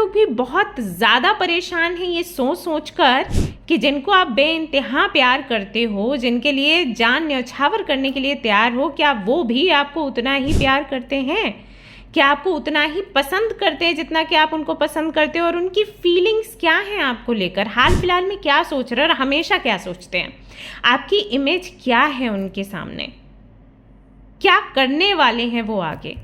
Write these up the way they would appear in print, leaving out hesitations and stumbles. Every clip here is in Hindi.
लोग भी बहुत ज़्यादा परेशान हैं ये सोच कर कि जिनको आप बेइंतहा प्यार करते हो, जिनके लिए जान न्यौछावर करने के लिए तैयार हो, क्या वो भी आपको उतना ही प्यार करते हैं? क्या आपको उतना ही पसंद करते हैं जितना कि आप उनको पसंद करते हो? और उनकी फीलिंग्स क्या हैं आपको लेकर? हाल फिलहाल में क्या सोच रहे हैं और हमेशा क्या सोचते हैं? आपकी इमेज क्या है उनके सामने? क्या करने वाले हैं वो आगे?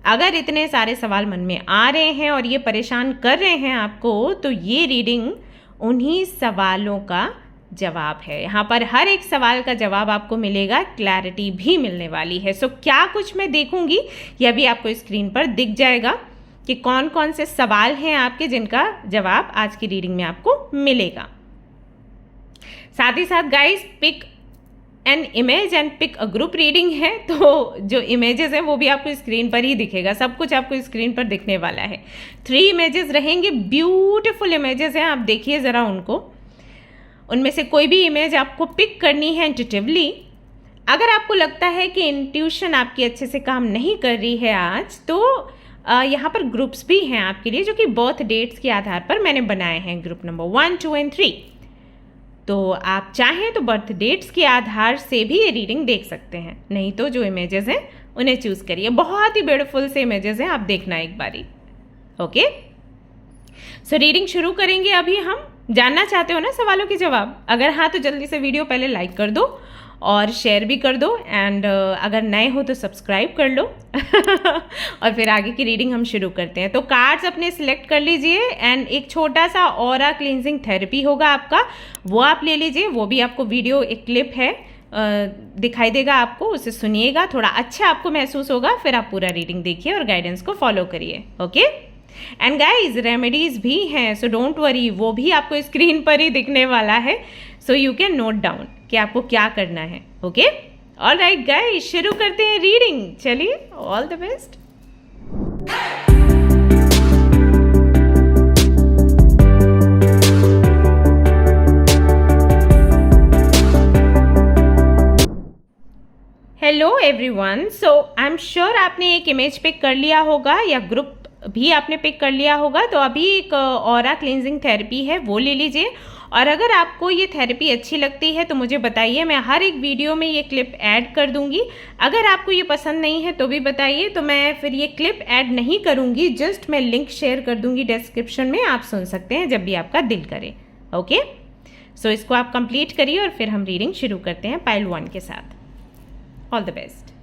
अगर इतने सारे सवाल मन में आ रहे हैं और ये परेशान कर रहे हैं आपको, तो ये रीडिंग उन्हीं सवालों का जवाब है। यहाँ पर हर एक सवाल का जवाब आपको मिलेगा, क्लैरिटी भी मिलने वाली है। सो क्या कुछ मैं देखूंगी यह भी आपको स्क्रीन पर दिख जाएगा कि कौन कौन से सवाल हैं आपके जिनका जवाब आज की रीडिंग में आपको मिलेगा। साथ ही साथ guys, pick an image and pick a group reading है, तो जो इमेजेस हैं वो भी आपको स्क्रीन पर ही दिखेगा। सब कुछ आपको स्क्रीन पर दिखने वाला है। 3 इमेजेस रहेंगे, ब्यूटीफुल इमेजेस हैं, आप देखिए ज़रा उनको। उनमें से कोई भी इमेज आपको पिक करनी है इंट्यूटिवली। अगर आपको लगता है कि इंट्यूशन आपकी अच्छे से काम नहीं कर रही है आज, तो यहाँ पर ग्रुप्स भी हैं आपके लिए, जो कि बर्थ डेट्स के आधार पर मैंने बनाए हैं, ग्रुप नंबर 1, 2 एंड 3। तो आप चाहें तो बर्थ डेट्स के आधार से भी ये रीडिंग देख सकते हैं, नहीं तो जो इमेजेस हैं उन्हें चूज़ करिए। बहुत ही ब्यूटीफुल से इमेजेस हैं, आप देखना एक बारी। ओके, सो रीडिंग शुरू करेंगे अभी हम। जानना चाहते हो ना सवालों के जवाब? अगर हाँ तो जल्दी से वीडियो पहले लाइक कर दो और शेयर भी कर दो, एंड अगर नए हो तो सब्सक्राइब कर लो और फिर आगे की रीडिंग हम शुरू करते हैं। तो कार्ड्स अपने सिलेक्ट कर लीजिए, एंड एक छोटा सा ऑरा क्लींजिंग थेरेपी होगा आपका, वो आप ले लीजिए। वो भी आपको वीडियो एक क्लिप है, दिखाई देगा आपको, उसे सुनिएगा, थोड़ा अच्छा आपको महसूस होगा। फिर आप पूरा रीडिंग देखिए और गाइडेंस को फॉलो करिए। ओके, एंड गाइज रेमेडीज भी हैं, सो डोंट वरी, वो भी आपको स्क्रीन पर ही दिखने वाला है, so you can note down कि आपको क्या करना है। ओके, ऑलराइट गाइज, शुरू करते हैं रीडिंग। चलिए, all the best. Hello everyone, so I am sure आपने एक इमेज पिक कर लिया होगा या ग्रुप भी आपने पिक कर लिया होगा। तो अभी एक ऑरा क्लींजिंग थेरेपी है, वो ले लीजिए। और अगर आपको ये थेरेपी अच्छी लगती है तो मुझे बताइए, मैं हर एक वीडियो में ये क्लिप ऐड कर दूंगी। अगर आपको ये पसंद नहीं है तो भी बताइए, तो मैं फिर ये क्लिप ऐड नहीं करूंगी, जस्ट मैं लिंक शेयर कर दूंगी डिस्क्रिप्शन में, आप सुन सकते हैं जब भी आपका दिल करे। ओके, सो इसको आप कंप्लीट करिए और फिर हम रीडिंग शुरू करते हैं पाइल 1 के साथ। All the best.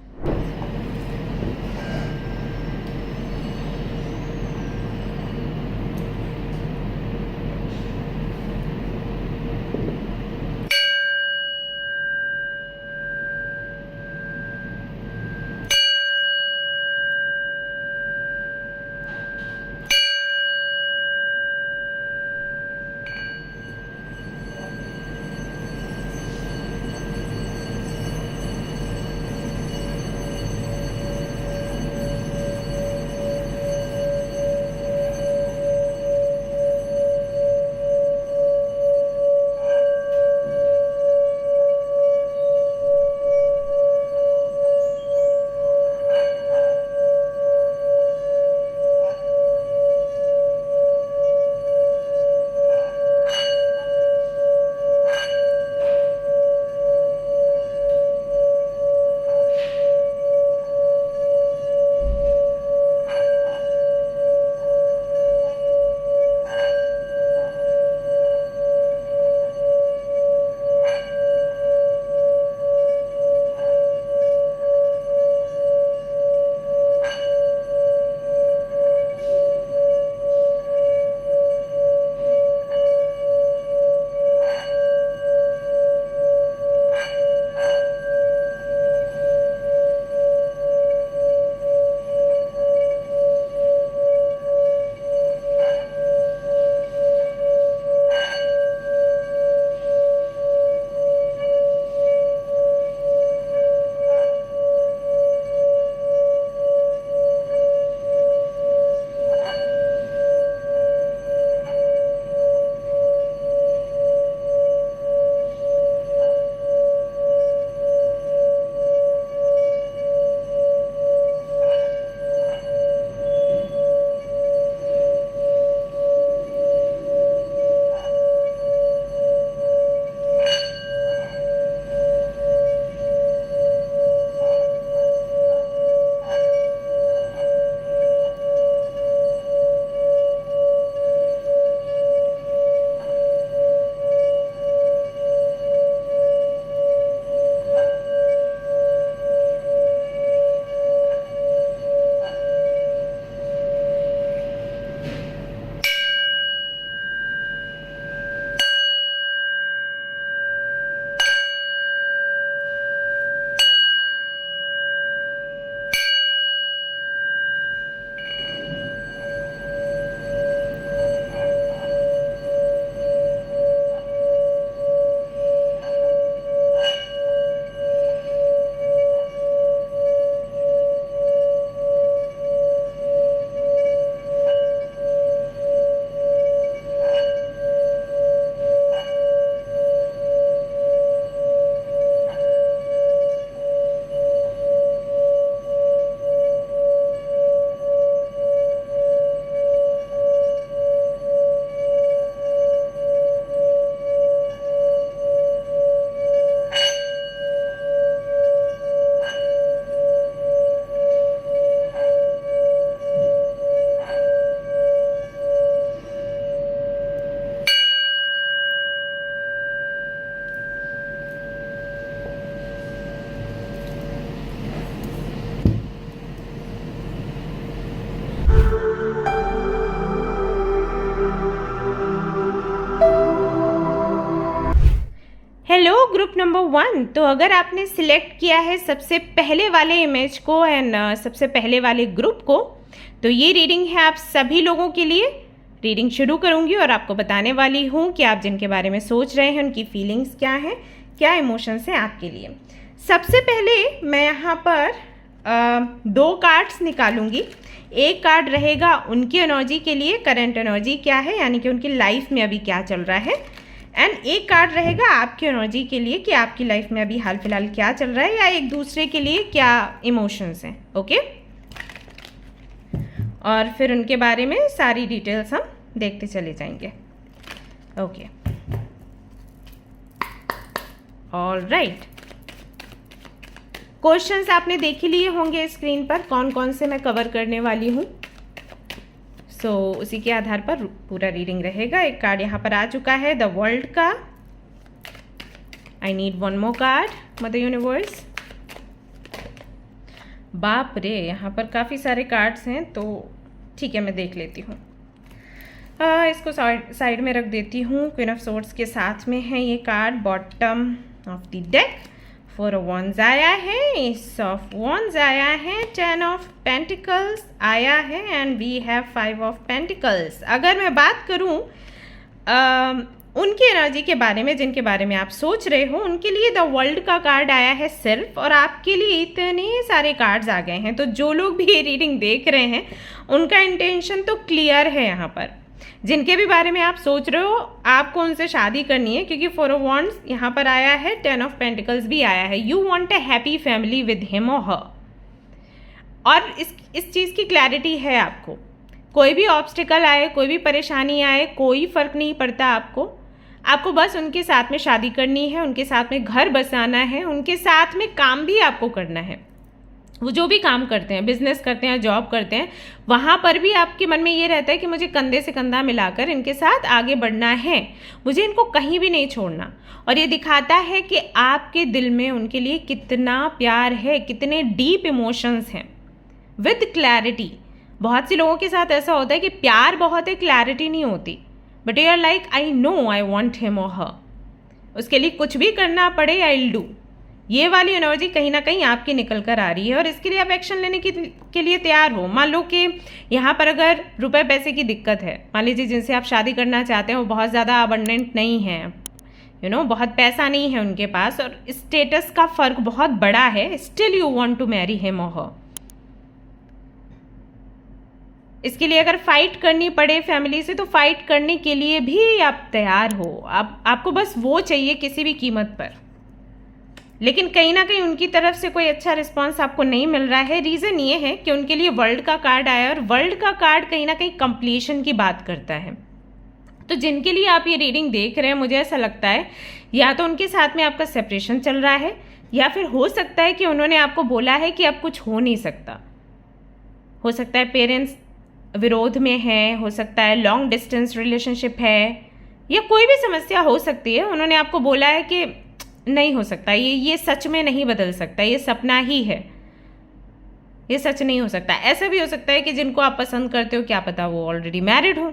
1, तो अगर आपने सिलेक्ट किया है सबसे पहले वाले इमेज को एंड सबसे पहले वाले ग्रुप को, तो ये रीडिंग है आप सभी लोगों के लिए। रीडिंग शुरू करूंगी और आपको बताने वाली हूँ कि आप जिनके बारे में सोच रहे हैं उनकी फीलिंग्स क्या हैं, क्या इमोशंस हैं आपके लिए। सबसे पहले मैं यहाँ पर 2 कार्ड्स निकालूंगी। एक कार्ड रहेगा उनकी एनर्जी के लिए, करंट एनर्जी क्या है, यानी कि उनकी लाइफ में अभी क्या चल रहा है, एंड एक कार्ड रहेगा आपकी एनर्जी के लिए कि आपकी लाइफ में अभी हाल फिलहाल क्या चल रहा है या एक दूसरे के लिए क्या इमोशंस हैं। ओके, और फिर उनके बारे में सारी डिटेल्स हम देखते चले जाएंगे। ओके, ऑलराइट, क्वेश्चंस आपने देख ही लिए होंगे स्क्रीन पर, कौन कौन से मैं कवर करने वाली हूँ। सो उसी के आधार पर पूरा रीडिंग रहेगा। एक कार्ड यहाँ पर आ चुका है द वर्ल्ड का। I need 1 more card mother universe. बाप रे, यहाँ पर काफ़ी सारे कार्ड्स हैं, तो ठीक है मैं देख लेती हूँ। इसको साइड में रख देती हूँ। क्वीन ऑफ सोर्ड्स के साथ में है ये card bottom of the deck. 4 of wands आया है, एस ऑफ वॉन्ड्स आया है, 10 ऑफ पेंटिकल्स आया है and we have 5 of pentacles. अगर मैं बात करूं उनकी एनर्जी के बारे में, जिनके बारे में आप सोच रहे हो, उनके लिए द वर्ल्ड का कार्ड आया है सिर्फ, और आपके लिए इतने सारे कार्ड्स आ गए हैं। तो जो लोग भी ये रीडिंग देख रहे हैं उनका इंटेंशन तो क्लियर है। यहाँ पर जिनके भी बारे में आप सोच रहे हो आपको उनसे शादी करनी है, क्योंकि 4 ऑफ वॉन्ड्स यहाँ पर आया है, 10 ऑफ पेंटिकल्स भी आया है। You want a happy family with him or हर, और इस चीज़ की क्लैरिटी है आपको। कोई भी ऑब्स्टिकल आए, कोई भी परेशानी आए, कोई फ़र्क नहीं पड़ता आपको बस उनके साथ में शादी करनी है, उनके साथ में घर बसाना है, उनके साथ में काम भी आपको करना है। वो जो भी काम करते हैं, बिजनेस करते हैं, जॉब करते हैं, वहाँ पर भी आपके मन में ये रहता है कि मुझे कंधे से कंधा मिलाकर इनके साथ आगे बढ़ना है, मुझे इनको कहीं भी नहीं छोड़ना। और ये दिखाता है कि आपके दिल में उनके लिए कितना प्यार है, कितने डीप इमोशंस हैं विद क्लैरिटी। बहुत से लोगों के साथ ऐसा होता है कि प्यार बहुत है, क्लैरिटी नहीं होती, but you are like I know I want him or her, उसके लिए कुछ भी करना पड़े आई विल डू। ये वाली एनर्जी कहीं ना कहीं आपकी निकल कर आ रही है और इसके लिए आप एक्शन लेने के लिए तैयार हो। मान लो कि यहाँ पर अगर रुपए पैसे की दिक्कत है, मान लीजिए जिनसे आप शादी करना चाहते हैं वो बहुत ज़्यादा अबंडेंट नहीं है, बहुत पैसा नहीं है उनके पास और स्टेटस का फ़र्क बहुत बड़ा है, still you want to marry him or her. इसके लिए अगर फाइट करनी पड़े फैमिली से तो फाइट करने के लिए भी आप तैयार हो। आपको बस वो चाहिए किसी भी कीमत पर, लेकिन कहीं ना कहीं उनकी तरफ से कोई अच्छा रिस्पांस आपको नहीं मिल रहा है। रीज़न ये है कि उनके लिए वर्ल्ड का कार्ड आया और वर्ल्ड का कार्ड कहीं ना कहीं कंप्लीशन की बात करता है। तो जिनके लिए आप ये रीडिंग देख रहे हैं, मुझे ऐसा लगता है या तो उनके साथ में आपका सेपरेशन चल रहा है, या फिर हो सकता है कि उन्होंने आपको बोला है कि अब कुछ हो नहीं सकता। हो सकता है पेरेंट्स विरोध में है, हो सकता है लॉन्ग डिस्टेंस रिलेशनशिप है, या कोई भी समस्या हो सकती है। उन्होंने आपको बोला है कि नहीं हो सकता, ये सच में नहीं बदल सकता, ये सपना ही है, ये सच नहीं हो सकता। ऐसा भी हो सकता है कि जिनको आप पसंद करते हो, क्या पता वो ऑलरेडी मैरिड हो,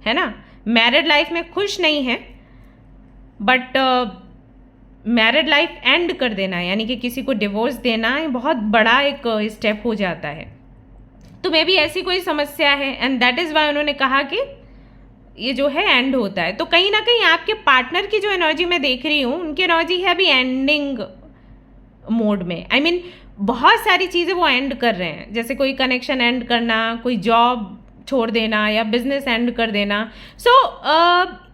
है ना, मैरिड लाइफ में खुश नहीं है, बट मैरिड लाइफ एंड कर देना यानी कि किसी को डिवोर्स देना बहुत बड़ा एक स्टेप हो जाता है। तो मे भी ऐसी कोई समस्या है एंड दैट इज़ वाई उन्होंने कहा कि ये जो है एंड होता है। तो कहीं ना कहीं आपके पार्टनर की जो एनर्जी मैं देख रही हूँ, उनकी एनर्जी है अभी एंडिंग मोड में। आई मीन बहुत सारी चीज़ें वो एंड कर रहे हैं, जैसे कोई कनेक्शन एंड करना, कोई जॉब छोड़ देना या बिजनेस एंड कर देना। सो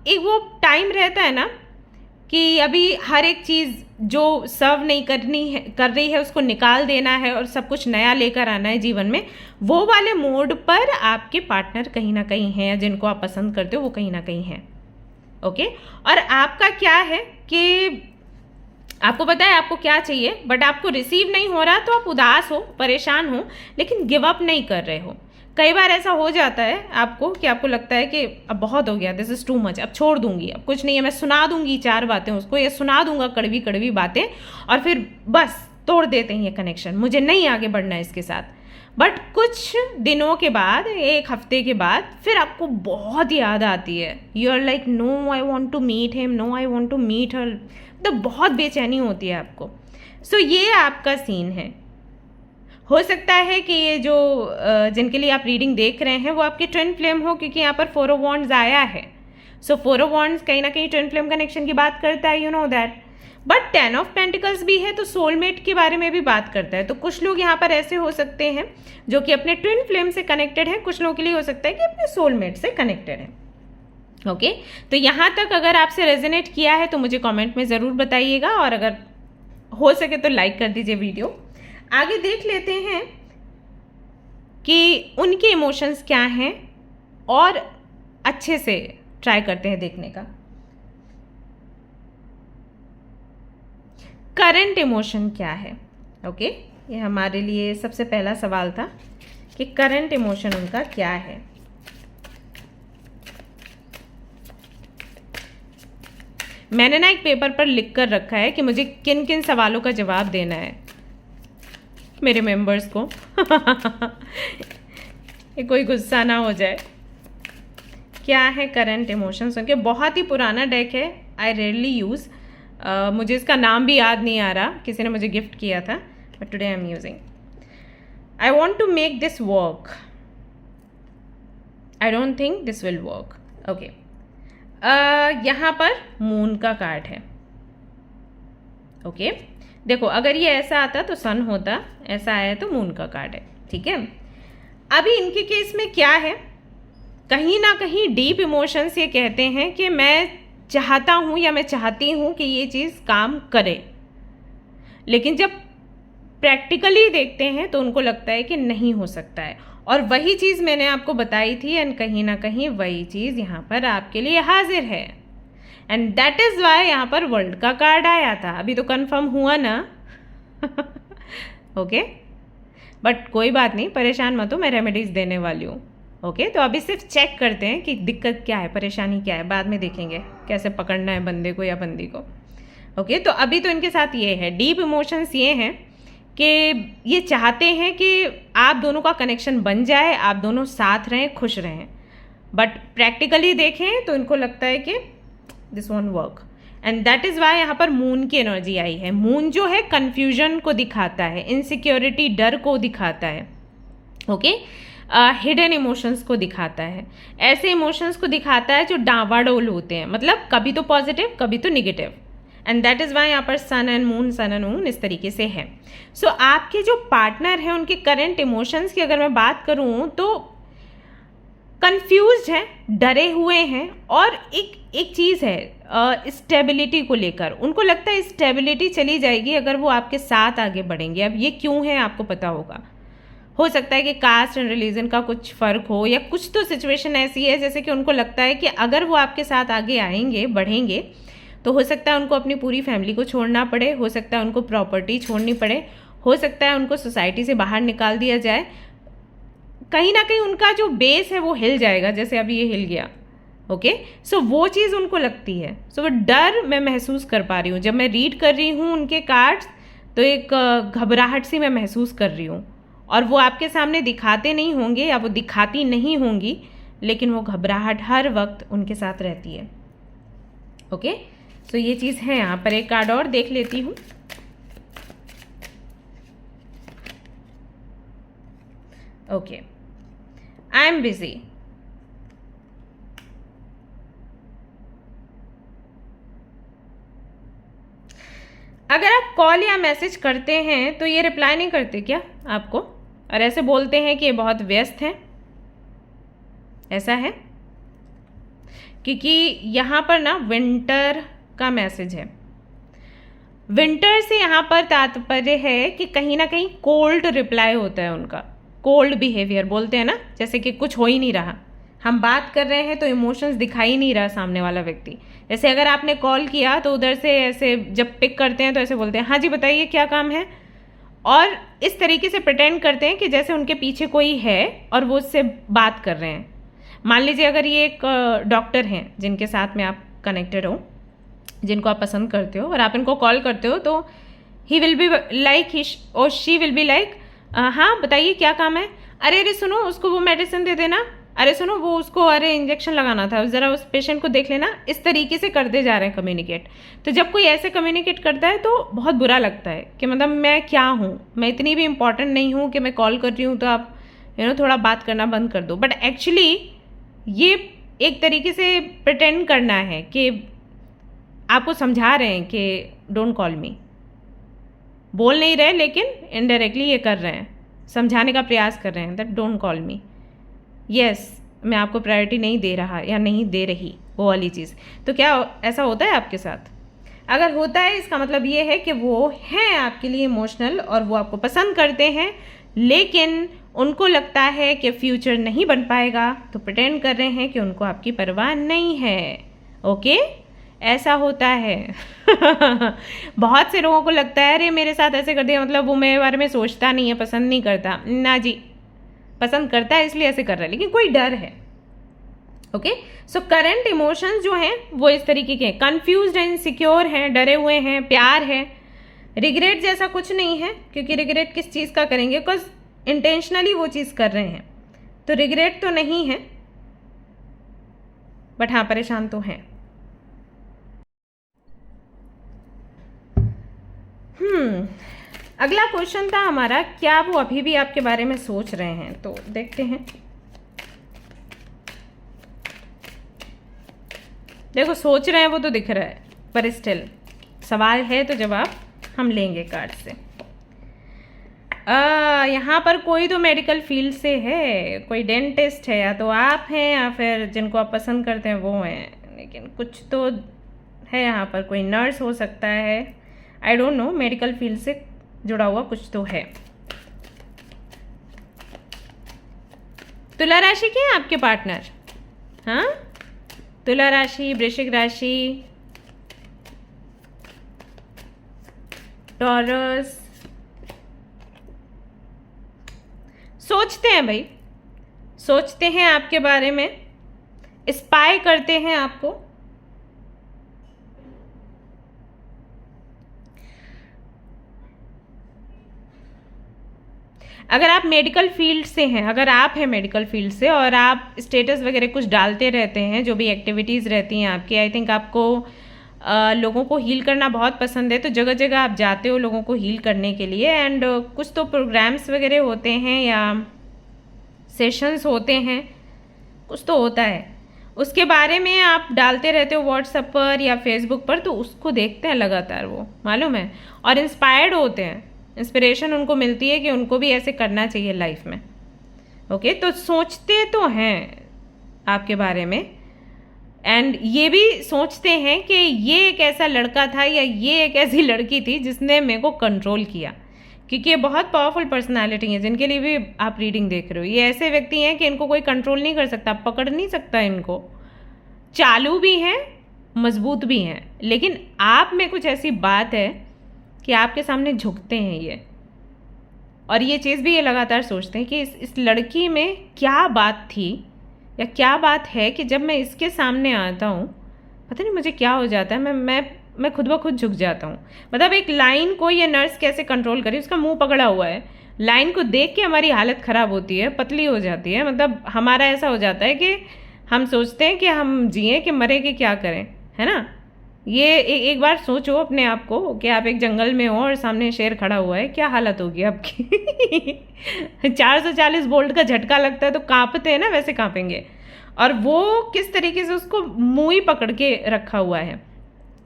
एक वो टाइम रहता है ना कि अभी हर एक चीज़ जो सर्व नहीं कर रही है उसको निकाल देना है और सब कुछ नया लेकर आना है जीवन में। वो वाले मोड पर आपके पार्टनर कहीं ना कहीं हैं, या जिनको आप पसंद करते हो वो कहीं ना कहीं हैं। ओके, और आपका क्या है कि आपको पता है आपको क्या चाहिए, बट आपको रिसीव नहीं हो रहा, तो आप उदास हो, परेशान हो, लेकिन गिव अप नहीं कर रहे हो। कई बार ऐसा हो जाता है आपको कि आपको लगता है कि अब बहुत हो गया, दिस इज़ टू मच, अब छोड़ दूंगी, अब कुछ नहीं है, मैं सुना दूंगी 4 बातें उसको, या सुना दूंगा कड़वी कड़वी बातें, और फिर बस तोड़ देते हैं ये कनेक्शन, मुझे नहीं आगे बढ़ना है इसके साथ। बट कुछ दिनों के बाद, एक हफ्ते के बाद फिर आपको बहुत याद आती है. You are like no I want to meet him, no I want to meet her. तो बहुत बेचैनी होती है आपको. सो ये आपका सीन है. हो सकता है कि ये जो जिनके लिए आप रीडिंग देख रहे हैं वो आपके ट्विन फ्लेम हो, क्योंकि यहाँ पर 4 ऑफ वॉन्ड्स आया है. सो 4 ऑफ वॉन्ड्स कहीं ना कहीं ट्विन फ्लेम कनेक्शन की बात करता है, you know that. But 10 of pentacles भी है तो सोलमेट के बारे में भी बात करता है. तो कुछ लोग यहाँ पर ऐसे हो सकते हैं जो कि अपने ट्विन फ्लेम से कनेक्टेड हैं, कुछ लोगों के लिए हो सकता है कि अपने सोलमेट से कनेक्टेड हैं. ओके, तो यहाँ तक अगर आपसे रेजोनेट किया है तो मुझे कमेंट में ज़रूर बताइएगा, और अगर हो सके तो लाइक कर दीजिए वीडियो. आगे देख लेते हैं कि उनके इमोशंस क्या हैं, और अच्छे से ट्राई करते हैं देखने का. करंट इमोशन क्या है? ओके, ये हमारे लिए सबसे पहला सवाल था कि करंट इमोशन उनका क्या है. मैंने ना एक पेपर पर लिख कर रखा है कि मुझे किन किन सवालों का जवाब देना है मेरे मेंबर्स को. ये कोई गुस्सा ना हो जाए. क्या है करंट इमोशंस उनके? बहुत ही पुराना डेक है, आई रेयरली यूज़. मुझे इसका नाम भी याद नहीं आ रहा, किसी ने मुझे गिफ्ट किया था, but today I am using. I want to make this work, I don't think this will work. Okay, यहाँ पर मून का कार्ड है. ओके, देखो अगर ये ऐसा आता तो सन होता, ऐसा आया तो मून का कार्ड है. ठीक है, अभी इनके केस में क्या है, कहीं ना कहीं डीप इमोशंस ये कहते हैं कि मैं चाहता हूँ या मैं चाहती हूँ कि ये चीज़ काम करे, लेकिन जब प्रैक्टिकली देखते हैं तो उनको लगता है कि नहीं हो सकता है. और वही चीज़ मैंने आपको बताई थी, एंड कहीं ना कहीं वही चीज़ यहाँ पर आपके लिए हाजिर है. एंड दैट इज़ वाई यहाँ पर वर्ल्ड का कार्ड आया था. अभी तो कंफर्म हुआ ना. ओके, बट कोई बात नहीं, परेशान मत हो, मैं रेमेडीज़ देने वाली हूँ. ओके, तो अभी सिर्फ चेक करते हैं कि दिक्कत क्या है, परेशानी क्या है, बाद में देखेंगे कैसे पकड़ना है बंदे को या बंदी को. ओके, तो अभी तो इनके साथ ये है, डीप इमोशंस ये हैं कि ये चाहते हैं कि आप दोनों का कनेक्शन बन जाए, आप दोनों साथ रहें, खुश रहें. बट प्रैक्टिकली देखें तो इनको लगता है कि this won't work, and that is why यहाँ पर मून की एनर्जी आई है. मून जो है कन्फ्यूजन को दिखाता है, इनसिक्योरिटी, डर को दिखाता है. ओके, हिडन इमोशंस को दिखाता है, ऐसे इमोशंस को दिखाता है जो डावाडोल होते हैं, मतलब कभी तो पॉजिटिव कभी तो negative. And that is why यहाँ पर सन एंड मून इस तरीके से है. सो आपके जो पार्टनर हैं उनके करंट इमोशंस की अगर मैं बात करूँ तो कंफ्यूज्ड हैं, डरे हुए हैं, और एक चीज़ है स्टेबिलिटी को लेकर. उनको लगता है स्टेबिलिटी चली जाएगी अगर वो आपके साथ आगे बढ़ेंगे. अब ये क्यों है आपको पता होगा. हो सकता है कि कास्ट एंड रिलीजन का कुछ फ़र्क हो, या कुछ तो सिचुएशन ऐसी है जैसे कि उनको लगता है कि अगर वो आपके साथ आगे आएंगे, बढ़ेंगे, तो हो सकता है उनको अपनी पूरी फैमिली को छोड़ना पड़े, हो सकता है उनको प्रॉपर्टी छोड़नी पड़े, हो सकता है उनको सोसाइटी से बाहर निकाल दिया जाए. कहीं ना कहीं उनका जो बेस है वो हिल जाएगा, जैसे अभी ये हिल गया. ओके, सो वो चीज़ उनको लगती है. सो वो डर मैं महसूस कर पा रही हूँ जब मैं रीड कर रही हूँ उनके कार्ड्स, तो एक घबराहट सी मैं महसूस कर रही हूँ. और वो आपके सामने दिखाते नहीं होंगे या वो दिखाती नहीं होंगी, लेकिन वो घबराहट हर वक्त उनके साथ रहती है. ओके, सो ये चीज़ है. यहाँ पर एक कार्ड और देख लेती हूँ. Okay, I am busy. अगर आप कॉल या मैसेज करते हैं तो ये रिप्लाई नहीं करते क्या आपको, और ऐसे बोलते हैं कि ये बहुत व्यस्त हैं, ऐसा है? क्योंकि यहाँ पर ना विंटर का मैसेज है. विंटर से यहाँ पर तात्पर्य है कि कहीं ना कहीं कोल्ड रिप्लाई होता है उनका, कोल्ड बिहेवियर बोलते हैं ना, जैसे कि कुछ हो ही नहीं रहा, हम बात कर रहे हैं तो इमोशंस दिखाई नहीं रहा सामने वाला व्यक्ति. जैसे अगर आपने कॉल किया तो उधर से ऐसे जब पिक करते हैं तो ऐसे बोलते हैं हाँ जी बताइए क्या काम है, और इस तरीके से प्रिटेंड करते हैं कि जैसे उनके पीछे कोई है और वो उससे बात कर रहे हैं. मान लीजिए अगर ये एक डॉक्टर हैं जिनके साथ में आप कनेक्टेड हो, जिनको आप पसंद करते हो, और आप इनको कॉल करते हो, तो ही विल बी लाइक, ही और शी विल बी लाइक हाँ बताइए क्या काम है। अरे अरे सुनो, उसको वो मेडिसिन दे देना। अरे सुनो, वो उसको अरे इंजेक्शन लगाना था, ज़रा उस पेशेंट को देख लेना। इस तरीके से करते जा रहे हैं कम्युनिकेट। तो जब कोई ऐसे कम्युनिकेट करता है तो बहुत बुरा लगता है कि मतलब मैं क्या हूँ, मैं इतनी भी इम्पॉर्टेंट नहीं हूँ कि मैं कॉल कर रही हूँ तो आप थोड़ा बात करना बंद कर दो। बट एक्चुअली ये एक तरीके से प्रिटेंड करना है कि आपको समझा रहे हैं कि डोंट कॉल मी। बोल नहीं रहे लेकिन इनडायरेक्टली ये कर रहे हैं, समझाने का प्रयास कर रहे हैं that don't call me. Yes, मैं आपको प्रायोरिटी नहीं दे रहा या नहीं दे रही, वो वाली चीज़। तो क्या ऐसा होता है आपके साथ? अगर होता है इसका मतलब ये है कि वो हैं आपके लिए इमोशनल और वो आपको पसंद करते हैं, लेकिन उनको लगता है कि फ्यूचर नहीं बन पाएगा, तो प्रिटेंड कर रहे हैं कि उनको आपकी परवाह नहीं है। ओके, ऐसा होता है। बहुत से लोगों को लगता है अरे मेरे साथ ऐसे कर दिया मतलब वो मेरे बारे में सोचता नहीं है, पसंद नहीं करता। ना जी, पसंद करता है इसलिए ऐसे कर रहा है, लेकिन कोई डर है। ओके, सो करंट इमोशंस जो हैं वो इस तरीके के हैं, कंफ्यूज्ड हैं, इनसिक्योर हैं, डरे हुए हैं, प्यार है। रिग्रेट जैसा कुछ नहीं है, क्योंकि रिग्रेट किस चीज़ का करेंगे, बिकॉज इंटेंशनली वो चीज़ कर रहे हैं, तो रिग्रेट तो नहीं है। बट हाँ, परेशान तो हैं। अगला क्वेश्चन था हमारा, क्या वो अभी भी आपके बारे में सोच रहे हैं? तो देखते हैं। देखो, सोच रहे हैं वो तो दिख रहा है, पर स्टिल सवाल है तो जवाब हम लेंगे कार्ड से। यहाँ पर कोई तो मेडिकल फील्ड से है, कोई डेंटिस्ट है, या तो आप हैं या फिर जिनको आप पसंद करते हैं वो हैं, लेकिन कुछ तो है यहाँ पर। कोई नर्स हो सकता है, I don't know, medical field से जुड़ा हुआ कुछ तो है। तुला राशि के हैं आपके पार्टनर? हाँ, तुला राशि, वृश्चिक राशि, टॉरस। सोचते हैं भाई, सोचते हैं आपके बारे में, स्पाई करते हैं आपको। अगर आप मेडिकल फील्ड से हैं, अगर आप हैं मेडिकल फील्ड से और आप स्टेटस वगैरह कुछ डालते रहते हैं, जो भी एक्टिविटीज़ रहती हैं आपकी, आई थिंक आपको लोगों को हील करना बहुत पसंद है, तो जगह जगह आप जाते हो लोगों को हील करने के लिए। एंड कुछ तो प्रोग्राम्स वगैरह होते हैं या सेशंस होते हैं, कुछ तो होता है, उसके बारे में आप डालते रहते हो व्हाट्सएप पर या फेसबुक पर, तो उसको देखते हैं लगातार वो, मालूम है, और इंस्पायर्ड होते हैं। इंस्पिरेशन उनको मिलती है कि उनको भी ऐसे करना चाहिए लाइफ में। ओके, तो सोचते तो हैं आपके बारे में, एंड ये भी सोचते हैं कि ये एक ऐसा लड़का था या ये एक ऐसी लड़की थी जिसने मेरे को कंट्रोल किया, क्योंकि ये बहुत पावरफुल पर्सनालिटी है जिनके लिए भी आप रीडिंग देख रहे हो। ये ऐसे व्यक्ति हैं कि इनको कोई कंट्रोल नहीं कर सकता, पकड़ नहीं सकता इनको। चालू भी हैं, मजबूत भी हैं, लेकिन आप में कुछ ऐसी बात है कि आपके सामने झुकते हैं ये, और ये चीज़ भी ये लगातार सोचते हैं कि इस लड़की में क्या बात थी या क्या बात है कि जब मैं इसके सामने आता हूँ पता नहीं मुझे क्या हो जाता है, मैं खुद ब खुद झुक जाता हूँ। मतलब एक लाइन को ये नर्स कैसे कंट्रोल करी, उसका मुंह पकड़ा हुआ है, लाइन को देख के हमारी हालत ख़राब होती है, पतली हो जाती है। मतलब हमारा ऐसा हो जाता है कि हम सोचते हैं कि हम जिए कि मरे कि क्या करें, है ना। ये एक बार सोचो अपने आप को कि आप एक जंगल में हो और सामने शेर खड़ा हुआ है, क्या हालत होगी आपकी। 440 वोल्ट का झटका लगता है तो कांपते हैं ना, वैसे कांपेंगे। और वो किस तरीके से उसको मुंह ही पकड़ के रखा हुआ है।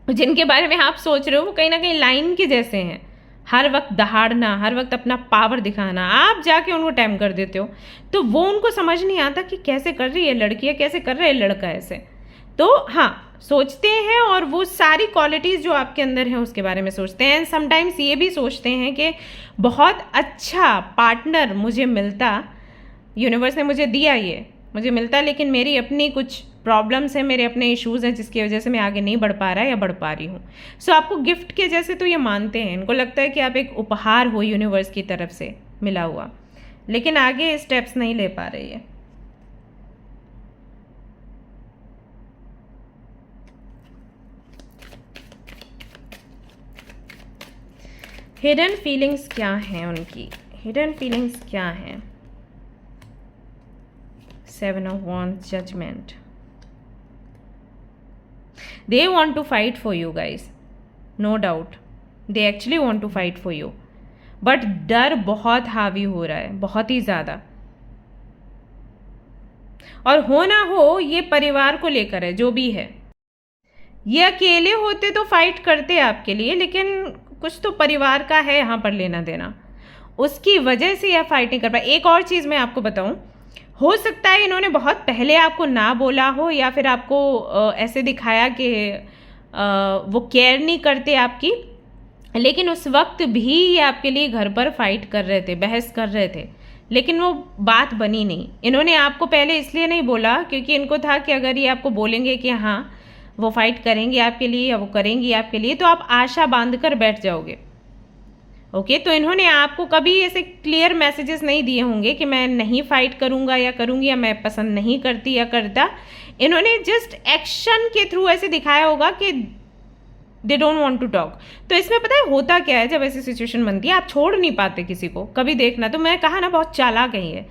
जिनके बारे में आप सोच रहे हो वो कहीं ना कहीं लाइन के जैसे हैं, हर वक्त दहाड़ना, हर वक्त अपना पावर दिखाना, आप जाके उनको टैम कर देते हो। तो वो उनको समझ नहीं आता कि कैसे कर रही है लड़की है, कैसे कर रहा है लड़का ऐसे। तो हाँ, सोचते हैं, और वो सारी क्वालिटीज़ जो आपके अंदर हैं उसके बारे में सोचते हैं। समटाइम्स ये भी सोचते हैं कि बहुत अच्छा पार्टनर मुझे मिलता, यूनिवर्स ने मुझे दिया, ये मुझे मिलता, लेकिन मेरी अपनी कुछ प्रॉब्लम्स हैं, मेरे अपने इश्यूज़ हैं जिसकी वजह से मैं आगे नहीं बढ़ पा रहा या बढ़ पा रही हूँ। सो आपको गिफ्ट के जैसे तो ये मानते हैं, इनको लगता है कि आप एक उपहार हो यूनिवर्स की तरफ से मिला हुआ, लेकिन आगे स्टेप्स नहीं ले पा रही है। हिडन फीलिंग्स क्या हैं उनकी? हिडन फीलिंग्स क्या हैं? 7 of Wands, judgement. They want to fight for you guys, no doubt. They actually want to fight for you. But डर बहुत हावी हो रहा है, बहुत ही ज़्यादा. और हो ना हो ये परिवार को लेकर है, जो भी है. ये अकेले होते तो फाइट करते आपके लिए, लेकिन कुछ तो परिवार का है यहाँ पर लेना देना, उसकी वजह से यह फाइट नहीं कर पाए. एक और चीज़ मैं आपको बताऊँ, हो सकता है इन्होंने बहुत पहले आपको ना बोला हो, या फिर आपको ऐसे दिखाया कि वो केयर नहीं करते आपकी, लेकिन उस वक्त भी ये आपके लिए घर पर फाइट कर रहे थे, बहस कर रहे थे, लेकिन वो बात बनी नहीं. इन्होंने आपको पहले इसलिए नहीं बोला क्योंकि इनको था कि अगर ये आपको बोलेंगे कि हाँ वो फाइट करेंगे आपके लिए या वो करेंगी आपके लिए, तो आप आशा बांध कर बैठ जाओगे. ओके, तो इन्होंने आपको कभी ऐसे क्लियर मैसेजेस नहीं दिए होंगे कि मैं नहीं फाइट करूंगा या करूंगी, या मैं पसंद नहीं करती या करता. इन्होंने जस्ट एक्शन के थ्रू ऐसे दिखाया होगा कि they don't want to talk. तो इसमें पता है होता क्या है, जब ऐसी सिचुएशन बनती है आप छोड़ नहीं पाते किसी को. कभी देखना, तो मैं कहा ना बहुत चालाक है ये.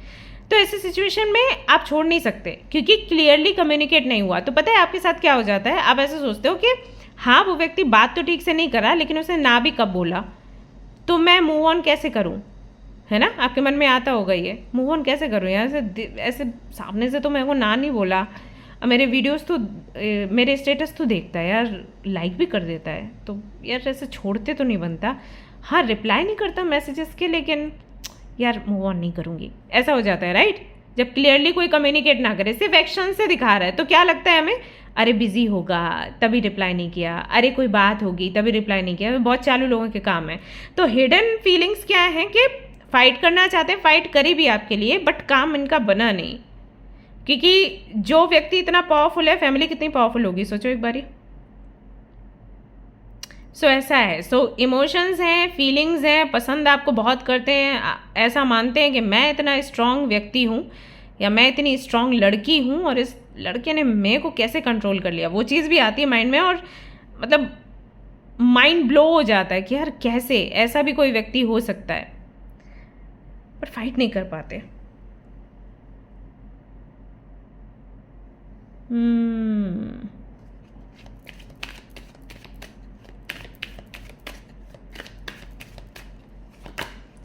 तो ऐसी सिचुएशन में आप छोड़ नहीं सकते क्योंकि क्लियरली कम्युनिकेट नहीं हुआ. तो पता है आपके साथ क्या हो जाता है, आप ऐसे सोचते हो कि हाँ वो व्यक्ति बात तो ठीक से नहीं करा, लेकिन उसने ना भी कब बोला, तो मैं मूव ऑन कैसे करूं, है ना. आपके मन में आता होगा ये, मूव ऑन कैसे करूं यार, ऐसे सामने से तो मेरे को ना नहीं बोला, मेरे वीडियोस तो मेरे स्टेटस तो देखता है यार, लाइक भी कर देता है, तो यार ऐसे छोड़ते तो नहीं बनता. हाँ रिप्लाई नहीं करता मैसेजेस के, लेकिन यार मूव ऑन नहीं करूँगी, ऐसा हो जाता है राइट. जब क्लियरली कोई कम्युनिकेट ना करे, सिर्फ एक्शन से दिखा रहा है, तो क्या लगता है हमें, अरे बिजी होगा तभी रिप्लाई नहीं किया, अरे कोई बात होगी तभी रिप्लाई नहीं किया. बहुत चालू लोगों के काम है. तो हिडन फीलिंग्स क्या है कि फाइट करना चाहते हैं, फाइट करी भी आपके लिए, बट काम इनका बना नहीं. क्योंकि जो व्यक्ति इतना पावरफुल है, फैमिली कितनी पावरफुल होगी सोचो एक बारी. सो ऐसा है. सो इमोशंस हैं, फीलिंग्स हैं, पसंद आपको बहुत करते हैं, ऐसा मानते हैं कि मैं इतना स्ट्रांग व्यक्ति हूँ या मैं इतनी स्ट्रांग लड़की हूँ और इस लड़के ने मेरे को कैसे कंट्रोल कर लिया, वो चीज़ भी आती है माइंड में. और मतलब माइंड ब्लो हो जाता है कि यार कैसे ऐसा भी कोई व्यक्ति हो सकता है, पर फाइट नहीं कर पाते.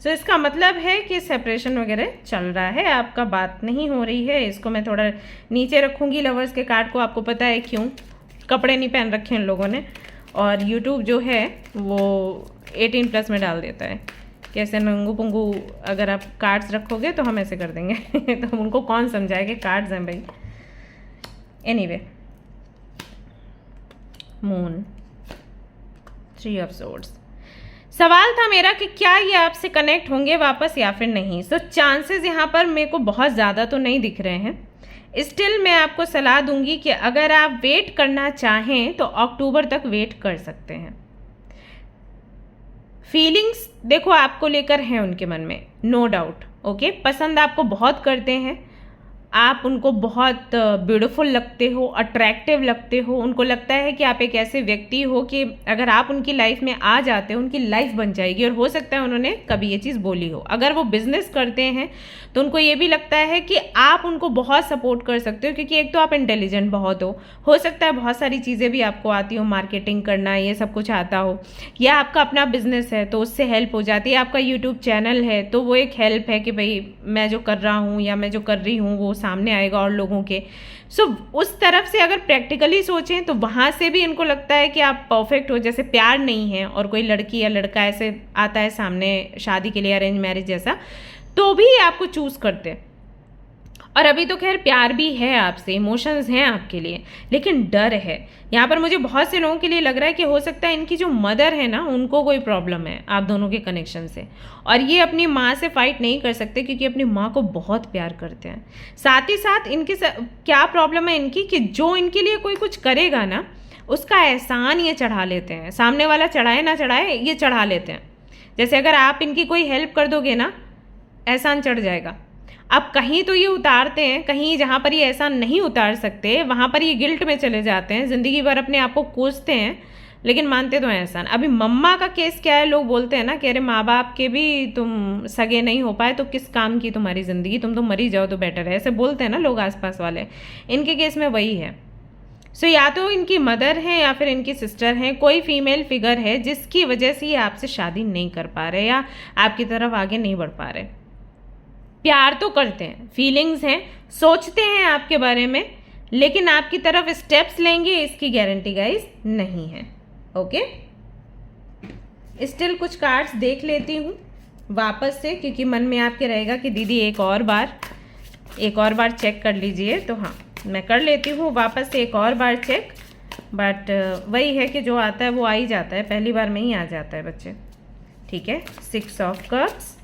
तो इसका मतलब है कि सेपरेशन वगैरह चल रहा है, आपका बात नहीं हो रही है. इसको मैं थोड़ा नीचे रखूंगी लवर्स के कार्ड को. आपको पता है क्यों, कपड़े नहीं पहन रखे हैं इन लोगों ने, और यूट्यूब जो है वो 18+ में डाल देता है. कैसे नंगू पुंगू अगर आप कार्ड्स रखोगे तो हम ऐसे कर देंगे तो उनको कौन समझाए कि कार्ड्स हैं भाई. Anyway, moon, 3 of Swords. सवाल था मेरा कि क्या ये आपसे कनेक्ट होंगे वापस या फिर नहीं. सो चांसेस यहाँ पर मेरे को बहुत ज़्यादा तो नहीं दिख रहे हैं. स्टिल मैं आपको सलाह दूंगी कि अगर आप वेट करना चाहें तो अक्टूबर तक वेट कर सकते हैं. फीलिंग्स देखो आपको लेकर हैं उनके मन में, नो डाउट. ओके, पसंद आपको बहुत करते हैं, आप उनको बहुत ब्यूटीफुल लगते हो, अट्रैक्टिव लगते हो. उनको लगता है कि आप एक ऐसे व्यक्ति हो कि अगर आप उनकी लाइफ में आ जाते हो उनकी लाइफ बन जाएगी. और हो सकता है उन्होंने कभी ये चीज़ बोली हो. अगर वो बिजनेस करते हैं तो उनको ये भी लगता है कि आप उनको बहुत सपोर्ट कर सकते हो, क्योंकि एक तो आप इंटेलिजेंट बहुत हो सकता है बहुत सारी चीज़ें भी आपको आती हो, मार्केटिंग करना ये सब कुछ आता हो, या आपका अपना बिजनेस है तो उससे हेल्प हो जाती है. आपका यूट्यूब चैनल है तो वो एक हेल्प है कि भाई मैं जो कर रहा हूँ या मैं जो कर रही हूँ वो सामने आएगा और लोगों के. सो उस तरफ से अगर प्रैक्टिकली सोचें तो वहाँ से भी इनको लगता है कि आप परफेक्ट हो. जैसे प्यार नहीं है और कोई लड़की या लड़का ऐसे आता है सामने शादी के लिए, अरेंज मैरिज जैसा, तो भी आपको चूज़ करते हैं. और अभी तो खैर प्यार भी है आपसे, इमोशंस हैं आपके लिए, लेकिन डर है. यहाँ पर मुझे बहुत से लोगों के लिए लग रहा है कि हो सकता है इनकी जो मदर है ना, उनको कोई प्रॉब्लम है आप दोनों के कनेक्शन से, और ये अपनी माँ से फाइट नहीं कर सकते क्योंकि अपनी माँ को बहुत प्यार करते हैं. साथ ही साथ इनके क्या प्रॉब्लम है इनकी कि जो इनके लिए कोई कुछ करेगा ना, उसका एहसान ये चढ़ा लेते हैं. सामने वाला चढ़ाए ना चढ़ाए, ये चढ़ा लेते हैं. जैसे अगर आप इनकी कोई हेल्प कर दोगे ना, एहसान चढ़ जाएगा. अब कहीं तो ये उतारते हैं, कहीं जहाँ पर ये ऐसा नहीं उतार सकते वहाँ पर ये गिल्ट में चले जाते हैं, ज़िंदगी भर अपने आप को कोसते हैं. लेकिन मानते तो हैं एहसान। अभी मम्मा का केस क्या है, लोग बोलते हैं ना कि अरे माँ बाप के भी तुम सगे नहीं हो पाए तो किस काम की तुम्हारी ज़िंदगी, तुम तो मरी जाओ तो बेटर है, ऐसे बोलते हैं ना लोग आसपास वाले। इनके केस में वही है। सो या तो इनकी मदर है या फिर इनकी सिस्टर हैं, कोई फीमेल फिगर है जिसकी वजह से ये आपसे शादी नहीं कर पा रहे या आपकी तरफ आगे नहीं बढ़ पा रहे। प्यार तो करते हैं, फीलिंग्स हैं, सोचते हैं आपके बारे में, लेकिन आपकी तरफ स्टेप्स लेंगे इसकी गारंटी गाइस नहीं है। ओके, स्टिल कुछ कार्ड्स देख लेती हूँ वापस से, क्योंकि मन में आपके रहेगा कि दीदी एक और बार चेक कर लीजिए। तो हाँ, मैं कर लेती हूँ वापस से एक और बार चेक। बट वही है कि जो आता है वो आ ही जाता है, पहली बार में ही आ जाता है बच्चे। ठीक है, 6 ऑफ कप्स।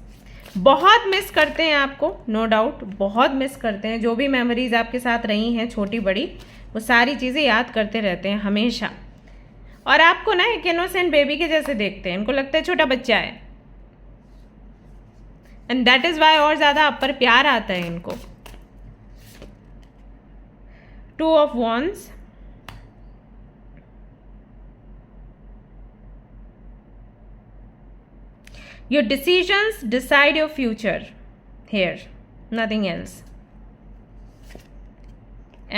बहुत मिस करते हैं आपको, नो डाउट, बहुत मिस करते हैं। जो भी मेमोरीज आपके साथ रही हैं छोटी बड़ी, वो सारी चीज़ें याद करते रहते हैं हमेशा। और आपको ना एक इनोसेंट बेबी के जैसे देखते हैं, इनको लगता है छोटा बच्चा है, एंड दैट इज़ वाई और ज़्यादा आप पर प्यार आता है इनको। 2 of wands, your decisions decide your future here, nothing else.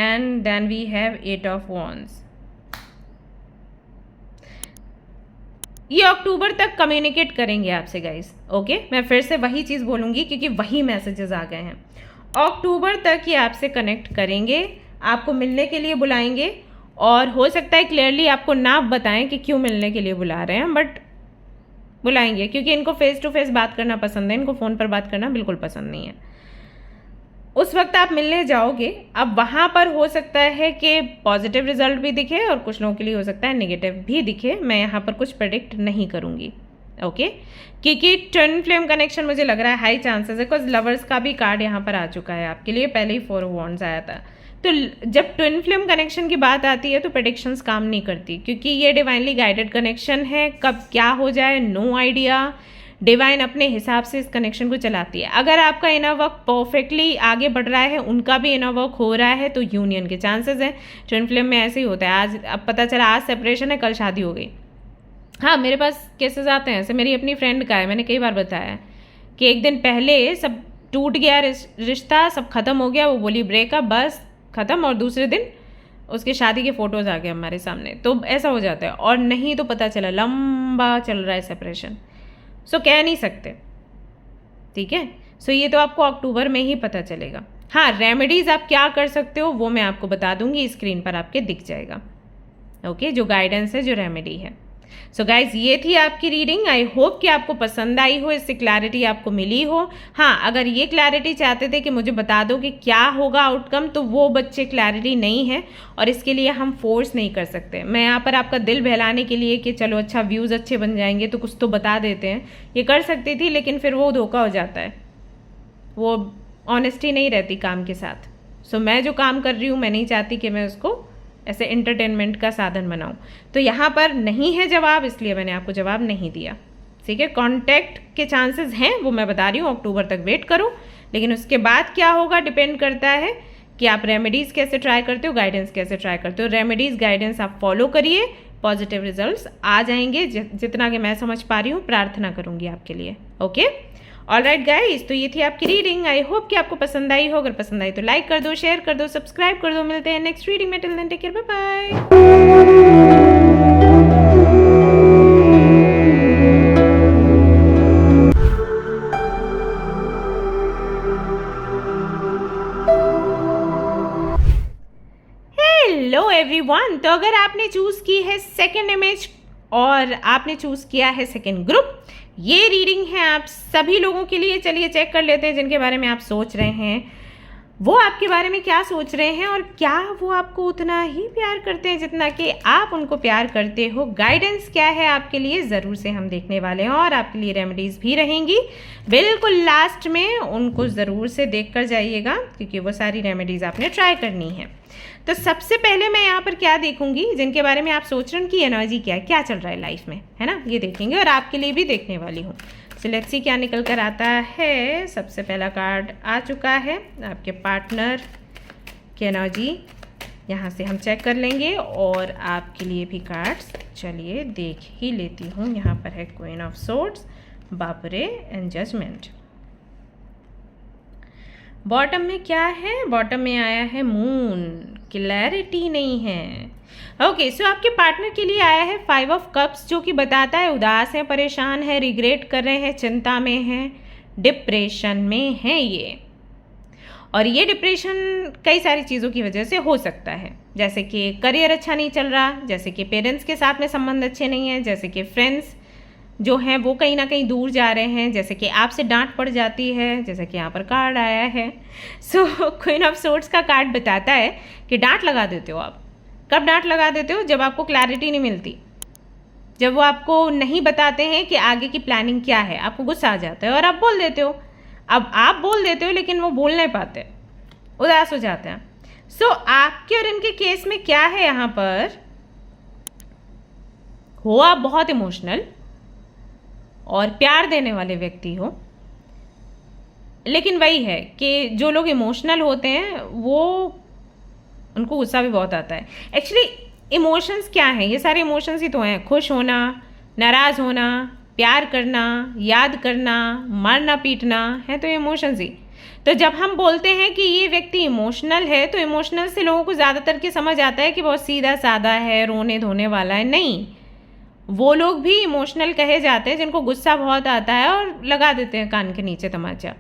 And then we have 8 of wands. ये अक्टूबर तक कम्युनिकेट करेंगे आपसे गाइस। ओके, मैं फिर से वही चीज़ बोलूँगी क्योंकि वही मैसेजेस आ गए हैं। अक्टूबर तक ये आपसे कनेक्ट करेंगे, आपको मिलने के लिए बुलाएंगे, और हो सकता है क्लियरली आपको ना बताएं कि क्यों मिलने के लिए बुला रहे हैं, बट बुलाएंगे, क्योंकि इनको फेस टू फेस बात करना पसंद है, इनको फ़ोन पर बात करना बिल्कुल पसंद नहीं है। उस वक्त आप मिलने जाओगे, अब वहाँ पर हो सकता है कि पॉजिटिव रिजल्ट भी दिखे और कुछ लोगों के लिए हो सकता है नेगेटिव भी दिखे। मैं यहाँ पर कुछ प्रेडिक्ट नहीं करूँगी। ओके, क्योंकि ट्विन फ्लेम कनेक्शन मुझे लग रहा है हाई चांसेस है, बिकॉज लवर्स का भी कार्ड यहाँ पर आ चुका है आपके लिए, पहले ही 4 ऑफ वॉन्ड्स आया था। तो जब ट्विन फ्लेम कनेक्शन की बात आती है तो प्रेडिक्शंस काम नहीं करती, क्योंकि ये डिवाइनली गाइडेड कनेक्शन है। कब क्या हो जाए नो आइडिया, डिवाइन अपने हिसाब से इस कनेक्शन को चलाती है। अगर आपका इनर वर्क परफेक्टली आगे बढ़ रहा है, उनका भी इनर वर्क हो रहा है, तो यूनियन के चांसेस हैं। ट्विन फ्लेम में ऐसे ही होता है। आज अब पता चला आज सेपरेशन है, कल शादी हो गई। हाँ, मेरे पास केसेस आते हैं ऐसे। मेरी अपनी फ्रेंड का है, मैंने कई बार बताया कि एक दिन पहले सब टूट गया, रिश्ता सब खत्म हो गया, वो बोली ब्रेकअप, बस ख़त्म, और दूसरे दिन उसके शादी के फ़ोटोज़ आ गए हमारे सामने। तो ऐसा हो जाता है, और नहीं तो पता चला लंबा चल रहा है सेपरेशन। सो कह नहीं सकते, ठीक है। सो ये तो आपको अक्टूबर में ही पता चलेगा। हाँ, रेमेडीज़ आप क्या कर सकते हो वो मैं आपको बता दूंगी, स्क्रीन पर आपके दिख जाएगा। ओके, जो गाइडेंस है, जो रेमेडी है। सो गाइज, ये थी आपकी रीडिंग। आई होप कि आपको पसंद आई हो, इससे क्लैरिटी आपको मिली हो। हाँ, अगर ये क्लैरिटी चाहते थे कि मुझे बता दो कि क्या होगा आउटकम, तो वो बच्चे क्लैरिटी नहीं है, और इसके लिए हम फोर्स नहीं कर सकते। मैं यहाँ पर आपका दिल बहलाने के लिए कि चलो अच्छा व्यूज़ अच्छे बन जाएंगे तो कुछ तो बता देते हैं, ये कर सकती थी, लेकिन फिर वो धोखा हो जाता है, वो ऑनेस्टी नहीं रहती काम के साथ। सो मैं जो काम कर रही हूँ, मैं नहीं चाहती कि मैं उसको ऐसे एंटरटेनमेंट का साधन बनाऊं। तो यहाँ पर नहीं है जवाब, इसलिए मैंने आपको जवाब नहीं दिया। ठीक है, कांटेक्ट के चांसेस हैं, वो मैं बता रही हूँ, अक्टूबर तक वेट करो। लेकिन उसके बाद क्या होगा डिपेंड करता है कि आप रेमेडीज़ कैसे ट्राई करते हो, गाइडेंस कैसे ट्राई करते हो। रेमेडीज़ गाइडेंस आप फॉलो करिए, पॉजिटिव रिजल्ट्स आ जाएंगे। जितना कि मैं समझ पा रही हूँ, प्रार्थना करूँगी आपके लिए। ओके, ऑलराइट गाइस, तो ये थी आपकी रीडिंग। आई होप कि आपको पसंद आई हो। अगर पसंद आई तो लाइक कर दो, शेयर कर दो, सब्सक्राइब कर दो। मिलते हैं नेक्स्ट रीडिंग में। Till then take care, bye bye. Hello everyone, तो अगर आपने चूज की है सेकंड इमेज और आपने चूज किया है सेकंड ग्रुप, ये रीडिंग है आप सभी लोगों के लिए। चलिए चेक कर लेते हैं जिनके बारे में आप सोच रहे हैं, वो आपके बारे में क्या सोच रहे हैं, और क्या वो आपको उतना ही प्यार करते हैं जितना कि आप उनको प्यार करते हो। गाइडेंस क्या है आपके लिए, ज़रूर से हम देखने वाले हैं, और आपके लिए रेमेडीज़ भी रहेंगी बिल्कुल लास्ट में। उनको ज़रूर से देख कर जाइएगा, क्योंकि वो सारी रेमेडीज़ आपने ट्राई करनी है। तो सबसे पहले मैं यहाँ पर क्या देखूंगी, जिनके बारे में आप सोच रहे हैं कि एनर्जी क्या चल रहा है लाइफ में, है ना, ये देखेंगे, और आपके लिए भी देखने वाली हूँ। सो लेट्स सी क्या निकल कर आता है। सबसे पहला कार्ड आ चुका है, आपके पार्टनर की एनर्जी यहाँ से हम चेक कर लेंगे और आपके लिए भी कार्ड्स चलिए देख ही लेती हूँ। यहाँ पर है क्वीन ऑफ सोर्ड्स, बापरे एंड जजमेंट। बॉटम में क्या है? बॉटम में आया है मून, क्लैरिटी नहीं है। ओके सो आपके पार्टनर के लिए आया है 5 ऑफ कप्स, जो कि बताता है उदास है, परेशान है, रिग्रेट कर रहे हैं, चिंता में हैं, डिप्रेशन में हैं ये। और ये डिप्रेशन कई सारी चीज़ों की वजह से हो सकता है, जैसे कि करियर अच्छा नहीं चल रहा, जैसे कि पेरेंट्स के साथ में संबंध अच्छे नहीं हैं, जैसे कि फ्रेंड्स जो हैं वो कहीं ना कहीं दूर जा रहे हैं, जैसे कि आपसे डांट पड़ जाती है, जैसे कि यहाँ पर कार्ड आया है। सो क्वीन ऑफ सोर्ड्स का कार्ड बताता है कि डांट लगा देते हो आप। कब डांट लगा देते हो? जब आपको क्लैरिटी नहीं मिलती, जब वो आपको नहीं बताते हैं कि आगे की प्लानिंग क्या है, आपको गुस्सा आ जाता है और आप बोल देते हो। अब आप बोल देते हो लेकिन वो बोल नहीं पाते, उदास हो जाते हैं। सो आपके और इनके केस में क्या है, यहाँ पर हो आप बहुत इमोशनल और प्यार देने वाले व्यक्ति हो, लेकिन वही है कि जो लोग इमोशनल होते हैं वो उनको गुस्सा भी बहुत आता है। एक्चुअली इमोशंस क्या हैं? ये सारे इमोशंस ही तो हैं, खुश होना, नाराज़ होना, प्यार करना, याद करना, मारना पीटना, है तो इमोशंस ही। तो जब हम बोलते हैं कि ये व्यक्ति इमोशनल है, तो इमोशनल से लोगों को ज़्यादातर की समझ आता है कि बहुत सीधा साधा है, रोने धोने वाला है। नहीं, वो लोग भी इमोशनल कहे जाते हैं जिनको गुस्सा बहुत आता है और लगा देते हैं कान के नीचे तमाचा।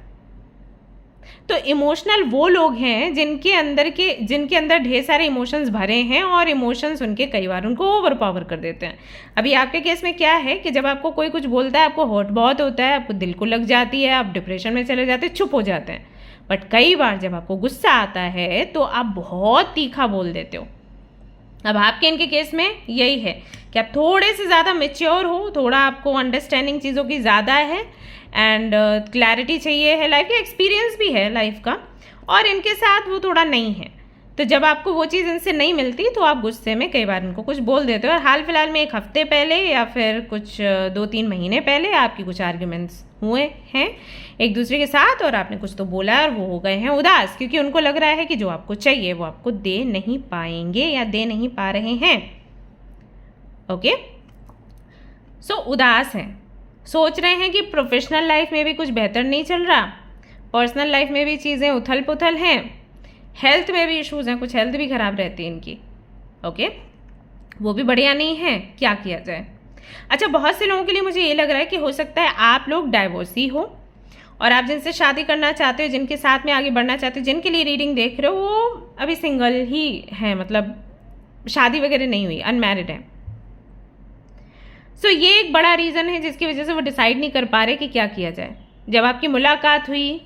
तो इमोशनल वो लोग हैं जिनके अंदर ढेर सारे इमोशंस भरे हैं और इमोशंस उनके कई बार उनको ओवर पावर कर देते हैं। अभी आपके केस में क्या है कि जब आपको कोई कुछ बोलता है, आपको हर्ट बहुत होता है, आपको दिल को लग जाती है, आप डिप्रेशन में चले जाते हैं, चुप हो जाते हैं। बट कई बार जब आपको गुस्सा आता है तो आप बहुत तीखा बोल देते हो। अब आपके इनके केस में यही है कि आप थोड़े से ज़्यादा मैच्योर हो, थोड़ा आपको अंडरस्टैंडिंग चीज़ों की ज़्यादा है एंड क्लैरिटी चाहिए है, लाइफ का एक्सपीरियंस भी है लाइफ का, और इनके साथ वो थोड़ा नहीं है। तो जब आपको वो चीज़ इनसे नहीं मिलती तो आप गुस्से में कई बार इनको कुछ बोल देते हो। और हाल फिलहाल में 1 हफ्ते पहले या फिर कुछ 2-3 महीने पहले आपकी कुछ आर्ग्यूमेंट्स हुए हैं एक दूसरे के साथ, और आपने कुछ तो बोला और वो हो गए हैं उदास, क्योंकि उनको लग रहा है कि जो आपको चाहिए वो आपको दे नहीं पाएंगे या दे नहीं पा रहे हैं। ओके सो उदास हैं, सोच रहे हैं कि प्रोफेशनल लाइफ में भी कुछ बेहतर नहीं चल रहा, पर्सनल लाइफ में भी चीज़ें उथल पुथल हैं, हेल्थ में भी इश्यूज़ हैं, कुछ हेल्थ भी ख़राब रहती है इनकी। ओके वो भी बढ़िया नहीं है, क्या किया जाए। अच्छा, बहुत से लोगों के लिए मुझे ये लग रहा है कि हो सकता है आप लोग डाइवोर्सी हो और आप जिनसे शादी करना चाहते हो, जिनके साथ में आगे बढ़ना चाहते हो, जिनके लिए रीडिंग देख रहे हो, वो अभी सिंगल ही हैं, मतलब शादी वगैरह नहीं हुई, अनमैरिड है। सो ये एक बड़ा रीज़न है जिसकी वजह से वो डिसाइड नहीं कर पा रहे कि क्या किया जाए। जब आपकी मुलाकात हुई,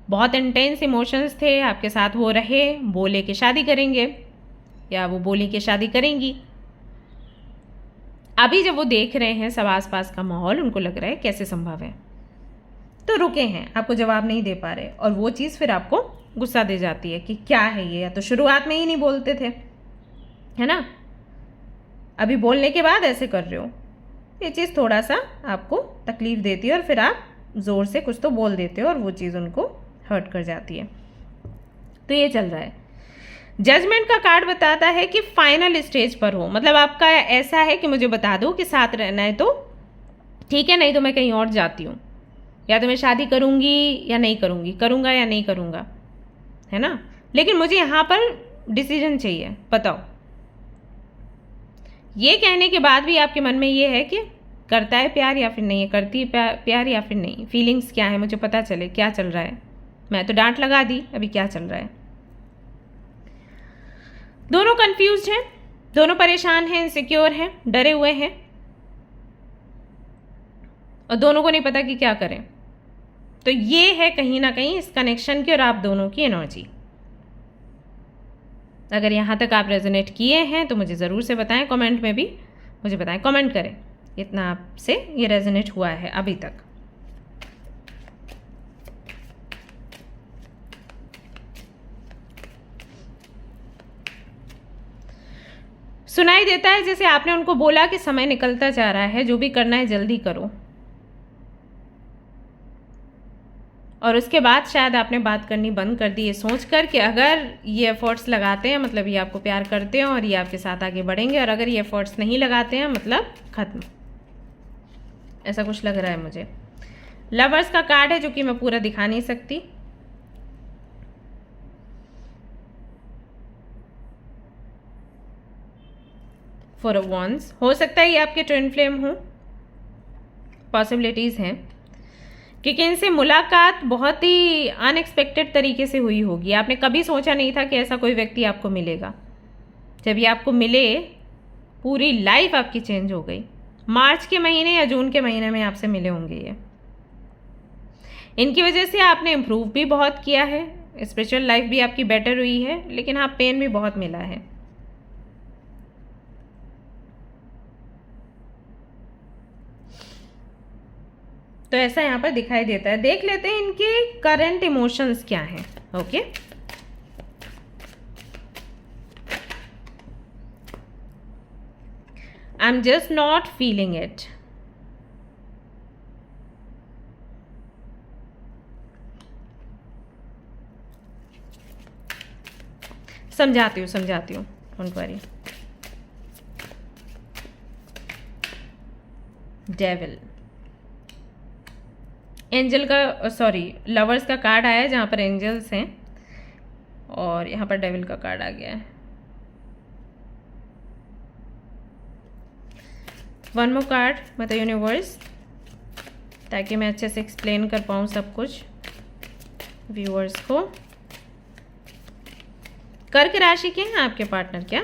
बहुत इंटेंस इमोशंस थे आपके साथ, वो रहे, बोले कि शादी करेंगे या वो बोली कि शादी करेंगी। अभी जब वो देख रहे हैं सब आसपास का माहौल, उनको लग रहा है कैसे संभव है, तो रुके हैं, आपको जवाब नहीं दे पा रहे, और वो चीज़ फिर आपको गुस्सा दे जाती है कि क्या है ये, या तो शुरुआत में ही नहीं बोलते थे, है ना, अभी बोलने के बाद ऐसे कर रहे हो। ये चीज़ थोड़ा सा आपको तकलीफ देती है और फिर आप ज़ोर से कुछ तो बोल देते हो और वो चीज़ उनको हर्ट कर जाती है। तो ये चल रहा है। जजमेंट का कार्ड बताता है कि फाइनल स्टेज पर हो, मतलब आपका ऐसा है कि मुझे बता दो कि साथ रहना है तो ठीक है, नहीं तो मैं कहीं और जाती हूँ, या तो मैं शादी करूँगी या नहीं करूँगी, करूँगा या नहीं करूँगा, है ना, लेकिन मुझे यहाँ पर डिसीजन चाहिए, बताओ। ये कहने के बाद भी आपके मन में ये है कि करता है प्यार या फिर नहीं है, करती है प्यार या फिर नहीं, फीलिंग्स क्या है, मुझे पता चले क्या चल रहा है। मैं तो डांट लगा दी, अभी क्या चल रहा है। दोनों कंफ्यूज्ड हैं, दोनों परेशान हैं, इनसिक्योर हैं, डरे हुए हैं, और दोनों को नहीं पता कि क्या करें। तो ये है कहीं ना कहीं इस कनेक्शन की और आप दोनों की एनर्जी। अगर यहाँ तक आप रेजोनेट किए हैं तो मुझे ज़रूर से बताएं, कमेंट में भी मुझे बताएं, कमेंट करें इतना आपसे ये रेजोनेट हुआ है अभी तक। सुनाई देता है जैसे आपने उनको बोला कि समय निकलता जा रहा है, जो भी करना है जल्दी करो, और उसके बाद शायद आपने बात करनी बंद कर दी, ये सोच कर कि अगर ये एफर्ट्स लगाते हैं मतलब ये आपको प्यार करते हैं और ये आपके साथ आगे बढ़ेंगे, और अगर ये एफर्ट्स नहीं लगाते हैं मतलब ख़त्म, ऐसा कुछ लग रहा है मुझे। लवर्स का कार्ड है जो कि मैं पूरा दिखा नहीं सकती। फॉर वंस हो सकता है ये आपके ट्विन फ्लेम हो, पॉसिबिलिटीज़ हैं, क्योंकि इनसे मुलाकात बहुत ही अनएक्सपेक्टेड तरीके से हुई होगी। आपने कभी सोचा नहीं था कि ऐसा कोई व्यक्ति आपको मिलेगा। जब ये आपको मिले पूरी लाइफ आपकी चेंज हो गई। मार्च के महीने या जून के महीने में आपसे मिले होंगे ये। इनकी वजह से आपने इम्प्रूव भी बहुत किया है, स्पिरिचुअल लाइफ भी आपकी बेटर हुई है, लेकिन हाँ पेन भी बहुत मिला है। तो ऐसा यहाँ पर दिखाई देता है। देख लेते हैं इनके करंट इमोशंस क्या हैं। Okay, I am just not feeling it. समझाती हूँ डोंट वरी। डेविल, एंजल का सॉरी लवर्स का कार्ड आया है जहाँ पर एंजल्स हैं, और यहाँ पर डेविल का कार्ड आ गया है। One more card the universe, ताकि मैं अच्छे से एक्सप्लेन कर पाऊँ सब कुछ व्यूअर्स को। कर्क राशि के हैं आपके पार्टनर क्या?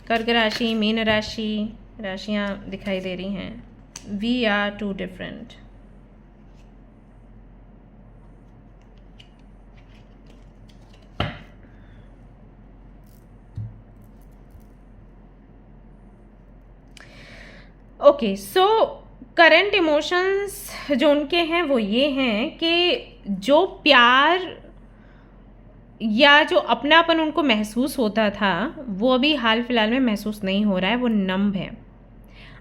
कर्क राशि, मीन राशि, राशियाँ दिखाई दे रही हैं। We are too different. Okay, so current emotions जो उनके हैं वो ये हैं कि जो प्यार या जो अपनापन उनको महसूस होता था वो अभी हाल फिलहाल में महसूस नहीं हो रहा है, वो नम्ब है।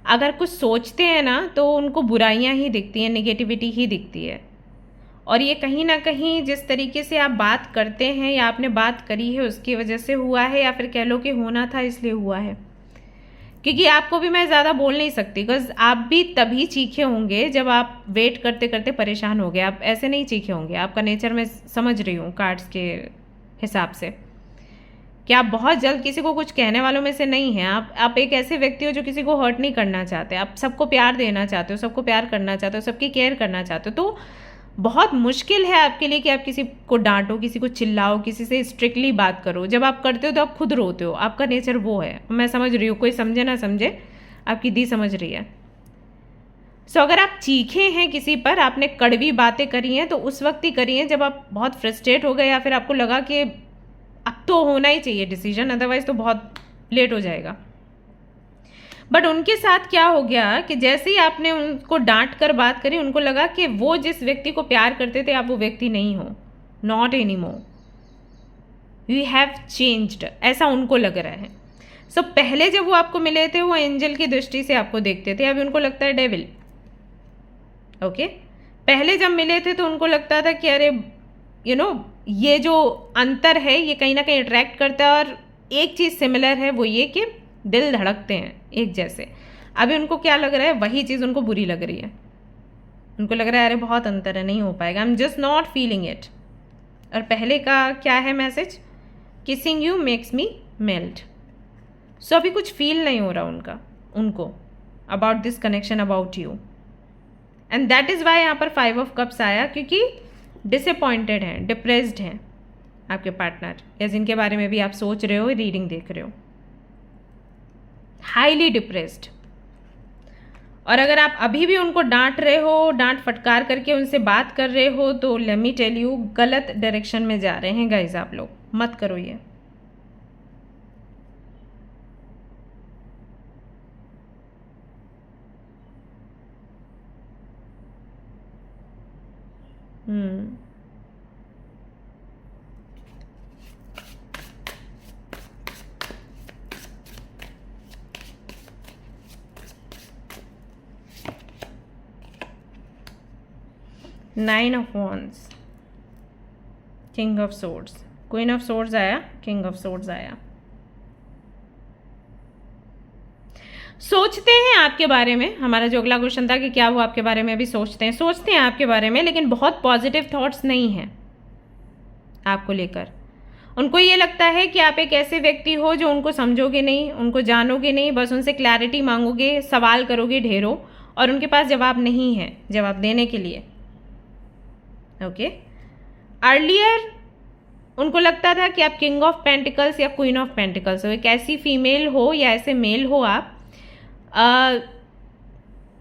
अगर कुछ सोचते हैं ना तो उनको बुराइयां ही दिखती हैं, नेगेटिविटी ही दिखती है। और ये कहीं ना कहीं जिस तरीके से आप बात करते हैं या आपने बात करी है उसकी वजह से हुआ है, या फिर कह लो कि होना था इसलिए हुआ है। क्योंकि आपको भी मैं ज़्यादा बोल नहीं सकती, बिकॉज आप भी तभी चीखे होंगे जब आप वेट करते करते परेशान हो गए। आप ऐसे नहीं चीखे होंगे, आपका नेचर मैं समझ रही हूँ कार्ड्स के हिसाब से कि आप बहुत जल्द किसी को कुछ कहने वालों में से नहीं हैं। आप एक ऐसे व्यक्ति हो जो किसी को हर्ट नहीं करना चाहते। आप सबको प्यार देना चाहते हो, सबको प्यार करना चाहते हो, सबकी केयर करना चाहते हो। तो बहुत मुश्किल है आपके लिए कि आप किसी को डांटो, किसी को चिल्लाओ, किसी से स्ट्रिक्टली बात करो। जब आप करते हो तो आप खुद रोते हो, आपका नेचर वो है। मैं समझ रही हूँ, कोई समझे ना समझे, आपकी दी समझ रही है। सो अगर आप चीखे हैं किसी पर, आपने कड़वी बातें करी हैं, तो उस वक्त ही करी हैं जब आप बहुत फ्रस्ट्रेट हो गए या फिर आपको लगा कि अब तो होना ही चाहिए डिसीजन, अदरवाइज तो बहुत लेट हो जाएगा। बट उनके साथ क्या हो गया कि जैसे ही आपने उनको डांट कर बात करी, उनको लगा कि वो जिस व्यक्ति को प्यार करते थे आप वो व्यक्ति नहीं हो, not any more, you have changed, ऐसा उनको लग रहा है। सो पहले जब वो आपको मिले थे वो एंजल की दृष्टि से आपको देखते थे, अभी उनको लगता है डेविल। ओके, पहले जब मिले थे तो उनको लगता था कि अरे यू नो ये जो अंतर है ये कहीं ना कहीं अट्रैक्ट करता है, और एक चीज़ सिमिलर है वो ये कि दिल धड़कते हैं एक जैसे। अभी उनको क्या लग रहा है, वही चीज़ उनको बुरी लग रही है। उनको लग रहा है अरे बहुत अंतर है, नहीं हो पाएगा, I am just not feeling it. और पहले का क्या है message, kissing you makes me melt. So अभी कुछ फील नहीं हो रहा उनको about this connection, about you, and that is why यहाँ पर 5 ऑफ कप्स आया, क्योंकि डिसअपॉइंटेड हैं, डिप्रेस्ड हैं आपके पार्टनर, या जिनके बारे में भी आप सोच रहे हो, रीडिंग देख रहे हो, हाईली डिप्रेस्ड। और अगर आप अभी भी उनको डांट रहे हो, डांट फटकार करके उनसे बात कर रहे हो, तो लेट मी टेल यू गलत डायरेक्शन में जा रहे हैं गाइज। आप लोग मत करो ये। Nine of wands, king of swords, queen of swords आया, किंग ऑफ सोर्ड्स आया। सोचते हैं आपके बारे में, हमारा जो अगला क्वेश्चन था कि क्या वो आपके बारे में अभी सोचते हैं आपके बारे में, लेकिन बहुत पॉजिटिव थॉट्स नहीं हैं आपको लेकर। उनको ये लगता है कि आप एक ऐसे व्यक्ति हो जो उनको समझोगे नहीं, उनको जानोगे नहीं, बस उनसे क्लैरिटी मांगोगे, सवाल करोगे ढेरों, और उनके पास जवाब नहीं है जवाब देने के लिए। ओके, अर्लियर उनको लगता था कि आप किंग ऑफ पेंटिकल्स या क्वीन ऑफ पेंटिकल्स हो, एक ऐसी फीमेल हो या ऐसे मेल हो आप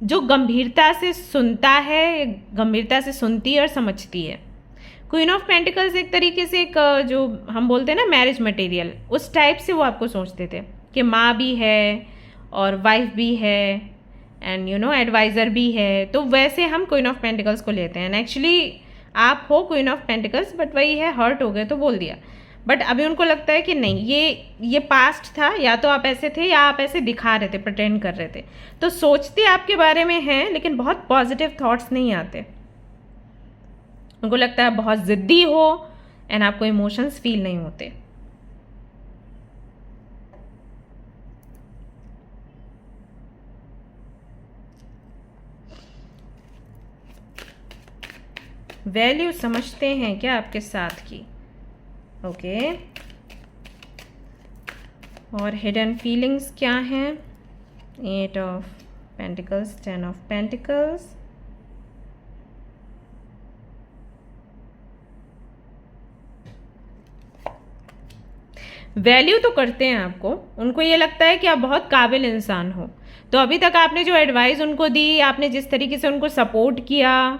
जो गंभीरता से सुनता है, गंभीरता से सुनती है और समझती है। क्वीन ऑफ पेंटिकल्स एक तरीके से एक जो हम बोलते हैं ना मैरिज मटेरियल, उस टाइप से वो आपको सोचते थे कि माँ भी है और वाइफ भी है एंड एडवाइज़र भी है, तो वैसे हम क्वीन ऑफ पेंटिकल्स को लेते हैं। एक्चुअली आप हो क्वीन ऑफ पेंटिकल्स, बट वही है हर्ट हो गए तो बोल दिया। बट अभी उनको लगता है कि नहीं, ये पास्ट था, या तो आप ऐसे थे या आप ऐसे दिखा रहे थे, प्रिटेंड कर रहे थे। तो सोचते आपके बारे में हैं लेकिन बहुत पॉजिटिव थॉट्स नहीं आते। उनको लगता है बहुत ज़िद्दी हो एंड आपको इमोशंस फील नहीं होते। वैल्यू समझते हैं क्या आपके साथ की? ओके, और हिडन फीलिंग्स क्या हैं? 8 of pentacles, 10 of pentacles. Value तो करते हैं आपको, उनको ये लगता है कि आप बहुत काबिल इंसान हो। तो अभी तक आपने जो एडवाइस उनको दी, आपने जिस तरीके से उनको सपोर्ट किया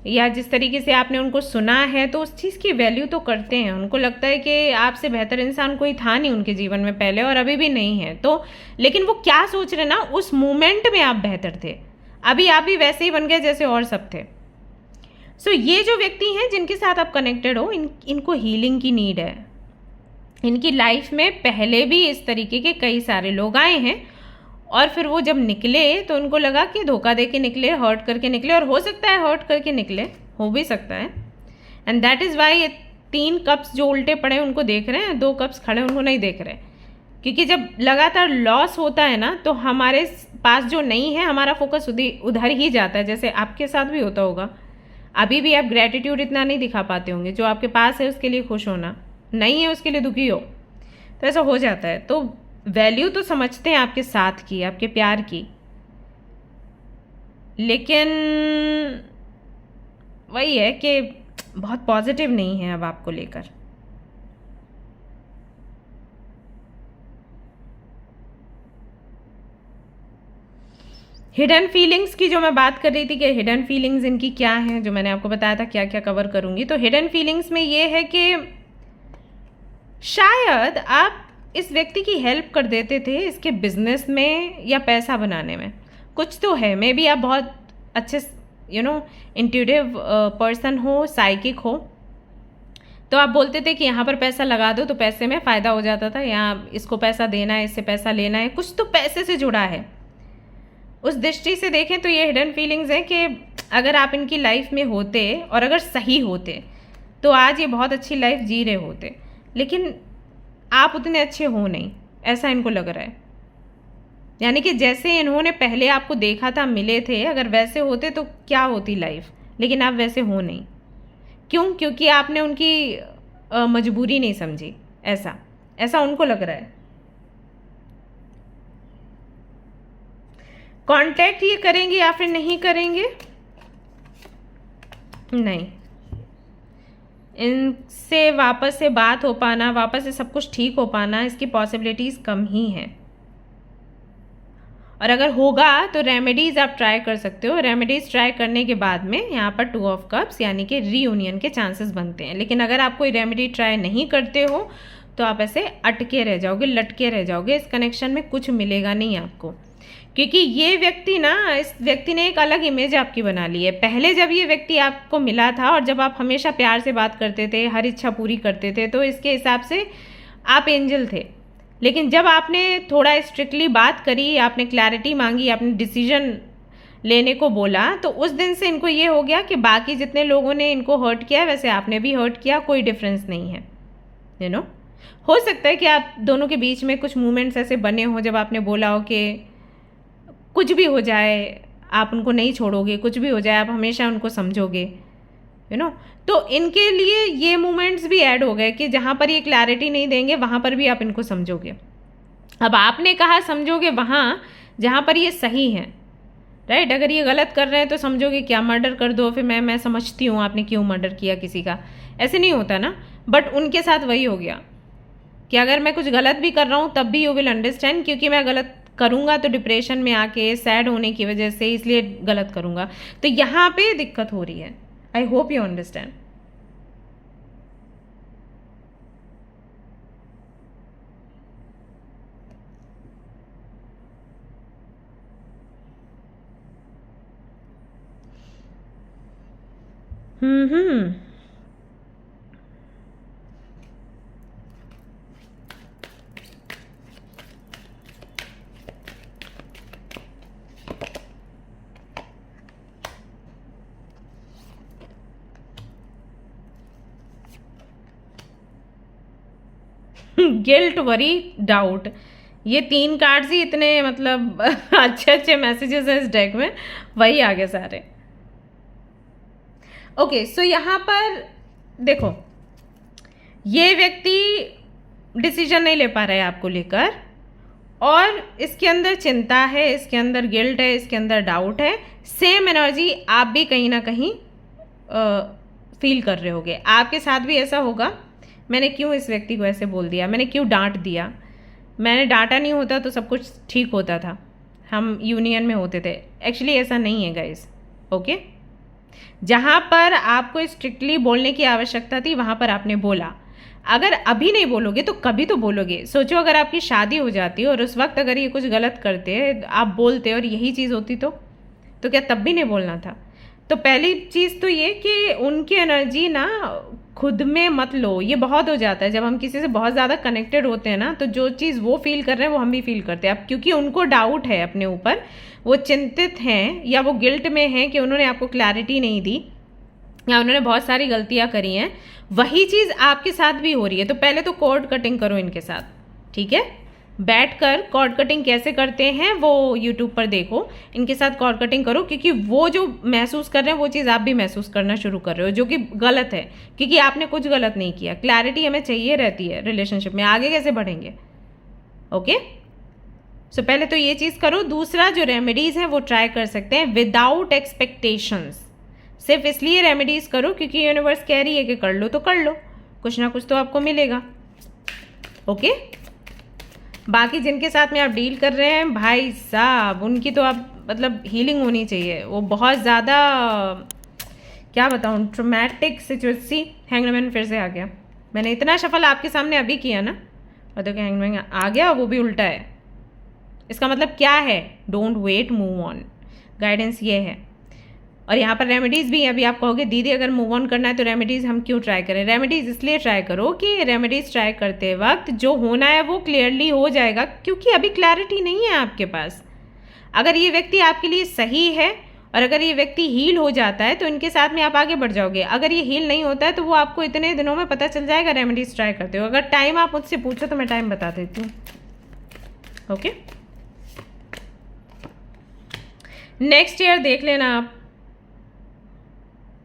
या जिस तरीके से आपने उनको सुना है, तो उस चीज़ की वैल्यू तो करते हैं। उनको लगता है कि आपसे बेहतर इंसान कोई था नहीं उनके जीवन में पहले और अभी भी नहीं है। तो लेकिन वो क्या सोच रहे ना, उस मोमेंट में आप बेहतर थे, अभी आप भी वैसे ही बन गए जैसे और सब थे। सो ये जो व्यक्ति हैं जिनके साथ आप कनेक्टेड हो, इनको हीलिंग की नीड है। इनकी लाइफ में पहले भी इस तरीके के कई सारे लोग आए हैं और फिर वो जब निकले तो उनको लगा कि धोखा दे के निकले, हर्ट करके निकले, और हो सकता है हर्ट करके निकले, हो भी सकता है। एंड दैट इज़ वाई ये 3 कप्स जो उल्टे पड़े उनको देख रहे हैं, 2 कप्स खड़े उनको नहीं देख रहे। क्योंकि जब लगातार लॉस होता है ना, तो हमारे पास जो नहीं है, हमारा फोकस उधर ही जाता है। जैसे आपके साथ भी होता होगा, अभी भी आप ग्रेटिट्यूड इतना नहीं दिखा पाते होंगे। जो आपके पास है उसके लिए खुश होना, नहीं है उसके लिए दुखी हो, तो ऐसा हो जाता है। तो वैल्यू तो समझते हैं आपके साथ की, आपके प्यार की, लेकिन वही है कि बहुत पॉजिटिव नहीं है अब आपको लेकर। हिडन फीलिंग्स की जो मैं बात कर रही थी कि हिडन फीलिंग्स इनकी क्या हैं, जो मैंने आपको बताया था क्या क्या कवर करूंगी, तो हिडन फीलिंग्स में ये है कि शायद आप इस व्यक्ति की हेल्प कर देते थे इसके बिजनेस में या पैसा बनाने में, कुछ तो है। मे बी आप बहुत अच्छे इंट्यूटिव पर्सन हो, साइकिक हो, तो आप बोलते थे कि यहाँ पर पैसा लगा दो तो पैसे में फ़ायदा हो जाता था, यहाँ इसको पैसा देना है, इससे पैसा लेना है, कुछ तो पैसे से जुड़ा है। उस दृष्टि से देखें तो ये हिडन फीलिंग्स है कि अगर आप इनकी लाइफ में होते और अगर सही होते तो आज ये बहुत अच्छी लाइफ जी रहे होते, लेकिन आप उतने अच्छे हो नहीं, ऐसा इनको लग रहा है। यानी कि जैसे इन्होंने पहले आपको देखा था, मिले थे, अगर वैसे होते तो क्या होती लाइफ, लेकिन आप वैसे हो नहीं। क्यों? क्योंकि आपने उनकी मजबूरी नहीं समझी, ऐसा उनको लग रहा है। कांटेक्ट ये करेंगे या फिर नहीं करेंगे? नहीं, इनसे वापस से बात हो पाना, वापस से सब कुछ ठीक हो पाना, इसकी पॉसिबिलिटीज़ कम ही हैं। और अगर होगा तो रेमेडीज़ आप ट्राई कर सकते हो। रेमेडीज़ ट्राई करने के बाद में यहाँ पर 2 ऑफ कप्स यानी कि रीयूनियन के चांसेस बनते हैं। लेकिन अगर आप कोई रेमेडी ट्राई नहीं करते हो तो आप ऐसे अटके रह जाओगे, लटके रह जाओगे, इस कनेक्शन में कुछ मिलेगा नहीं आपको। क्योंकि ये व्यक्ति ना, इस व्यक्ति ने एक अलग इमेज आपकी बना ली है। पहले जब ये व्यक्ति आपको मिला था और जब आप हमेशा प्यार से बात करते थे, हर इच्छा पूरी करते थे, तो इसके हिसाब से आप एंजल थे। लेकिन जब आपने थोड़ा स्ट्रिक्टली बात करी, आपने क्लैरिटी मांगी, आपने डिसीजन लेने को बोला, तो उस दिन से इनको ये हो गया कि बाकी जितने लोगों ने इनको हर्ट किया है वैसे आपने भी हर्ट किया, कोई डिफरेंस नहीं है। यू नो, हो सकता है कि आप दोनों के बीच में कुछ मोमेंट्स ऐसे बने हो जब आपने बोला हो कि कुछ भी हो जाए आप उनको नहीं छोड़ोगे, कुछ भी हो जाए आप हमेशा उनको समझोगे, यू नो। तो इनके लिए ये मोमेंट्स भी ऐड हो गए कि जहाँ पर ये क्लैरिटी नहीं देंगे वहाँ पर भी आप इनको समझोगे। अब आपने कहा समझोगे वहाँ जहाँ पर ये सही है, राइट। अगर ये गलत कर रहे हैं तो समझोगे क्या, मर्डर कर दो, फिर मैं समझती हूँ आपने क्यों मर्डर किया किसी का, ऐसे नहीं होता ना। बट उनके साथ वही हो गया कि अगर मैं कुछ गलत भी कर रहा हूँ तब भी यू विल अंडरस्टैंड, क्योंकि मैं गलत करूँगा तो डिप्रेशन में आके सैड होने की वजह से, इसलिए गलत करूँगा। तो यहाँ पे दिक्कत हो रही है। I hope you understand. Guilt, worry, doubt, ये 3 कार्ड्स ही इतने मतलब अच्छे अच्छे मैसेजेस हैं इस डेक में, वही आगे सारे। ओके, सो यहाँ पर देखो, ये व्यक्ति डिसीजन नहीं ले पा रहा है आपको लेकर, और इसके अंदर चिंता है, इसके अंदर गिल्ट है, इसके अंदर डाउट है। सेम एनर्जी आप भी कहीं ना कहीं फील कर रहे होगे, आपके साथ भी ऐसा होगा। मैंने क्यों इस व्यक्ति को ऐसे बोल दिया, मैंने क्यों डांट दिया, मैंने डांटा नहीं होता तो सब कुछ ठीक होता था, हम यूनियन में होते थे। एक्चुअली ऐसा नहीं है गाइस, ओके। जहाँ पर आपको स्ट्रिक्टली बोलने की आवश्यकता थी वहाँ पर आपने बोला। अगर अभी नहीं बोलोगे तो कभी तो बोलोगे। सोचो अगर आपकी शादी हो जाती और उस वक्त अगर ये कुछ गलत करते, आप बोलते और यही चीज़ होती तो क्या तब भी नहीं बोलना था? तो पहली चीज़ तो ये कि उनकी एनर्जी ना खुद में मत लो, ये बहुत हो जाता है जब हम किसी से बहुत ज़्यादा कनेक्टेड होते हैं ना, तो जो चीज़ वो फील कर रहे हैं वो हम भी फील करते हैं। अब क्योंकि उनको डाउट है अपने ऊपर, वो चिंतित हैं या वो गिल्ट में हैं कि उन्होंने आपको क्लैरिटी नहीं दी या उन्होंने बहुत सारी गलतियाँ करी हैं, वही चीज़ आपके साथ भी हो रही है। तो पहले तो कॉर्ड कटिंग करो इनके साथ, ठीक है। बैठकर कॉर्ड कटिंग कैसे करते हैं वो यूट्यूब पर देखो, इनके साथ कॉर्ड कटिंग करो, क्योंकि वो जो महसूस कर रहे हैं वो चीज़ आप भी महसूस करना शुरू कर रहे हो, जो कि गलत है, क्योंकि आपने कुछ गलत नहीं किया। क्लैरिटी हमें चाहिए रहती है रिलेशनशिप में, आगे कैसे बढ़ेंगे, ओके। सो पहले तो ये चीज़ करो। दूसरा, जो रेमेडीज़ हैं वो ट्राई कर सकते हैं विदाउट एक्सपेक्टेशंस। सिर्फ इसलिए रेमेडीज़ करो क्योंकि यूनिवर्स कह रही है कि कर लो तो कर लो, कुछ ना कुछ तो आपको मिलेगा, ओके। बाकी जिनके साथ में आप डील कर रहे हैं भाई साहब, उनकी तो आप मतलब हीलिंग होनी चाहिए। वो बहुत ज़्यादा, क्या बताऊँ, ट्रोमैटिक सिचुएशन। हैंगमैन फिर से आ गया। मैंने इतना शफल आपके सामने अभी किया ना, और देखो हैंगमैन आ गया, वो भी उल्टा है। इसका मतलब क्या है? Don't wait, move on. Guidance ये है। और यहाँ पर रेमेडीज़ भी हैं। अभी आप कहोगे दीदी अगर मूव ऑन करना है तो रेमेडीज़ हम क्यों ट्राई करें? रेमेडीज़ इसलिए ट्राई करो कि रेमेडीज़ ट्राई करते वक्त जो होना है वो क्लियरली हो जाएगा, क्योंकि अभी क्लैरिटी नहीं है आपके पास। अगर ये व्यक्ति आपके लिए सही है और अगर ये व्यक्ति हील हो जाता है तो इनके साथ में आप आगे बढ़ जाओगे। अगर ये हील नहीं होता है तो वो आपको इतने दिनों में पता चल जाएगा रेमेडीज़ ट्राई करते हो। अगर टाइम आप मुझसे पूछो तो मैं टाइम बता देती हूँ, ओके। नेक्स्ट ईयर देख लेना आप,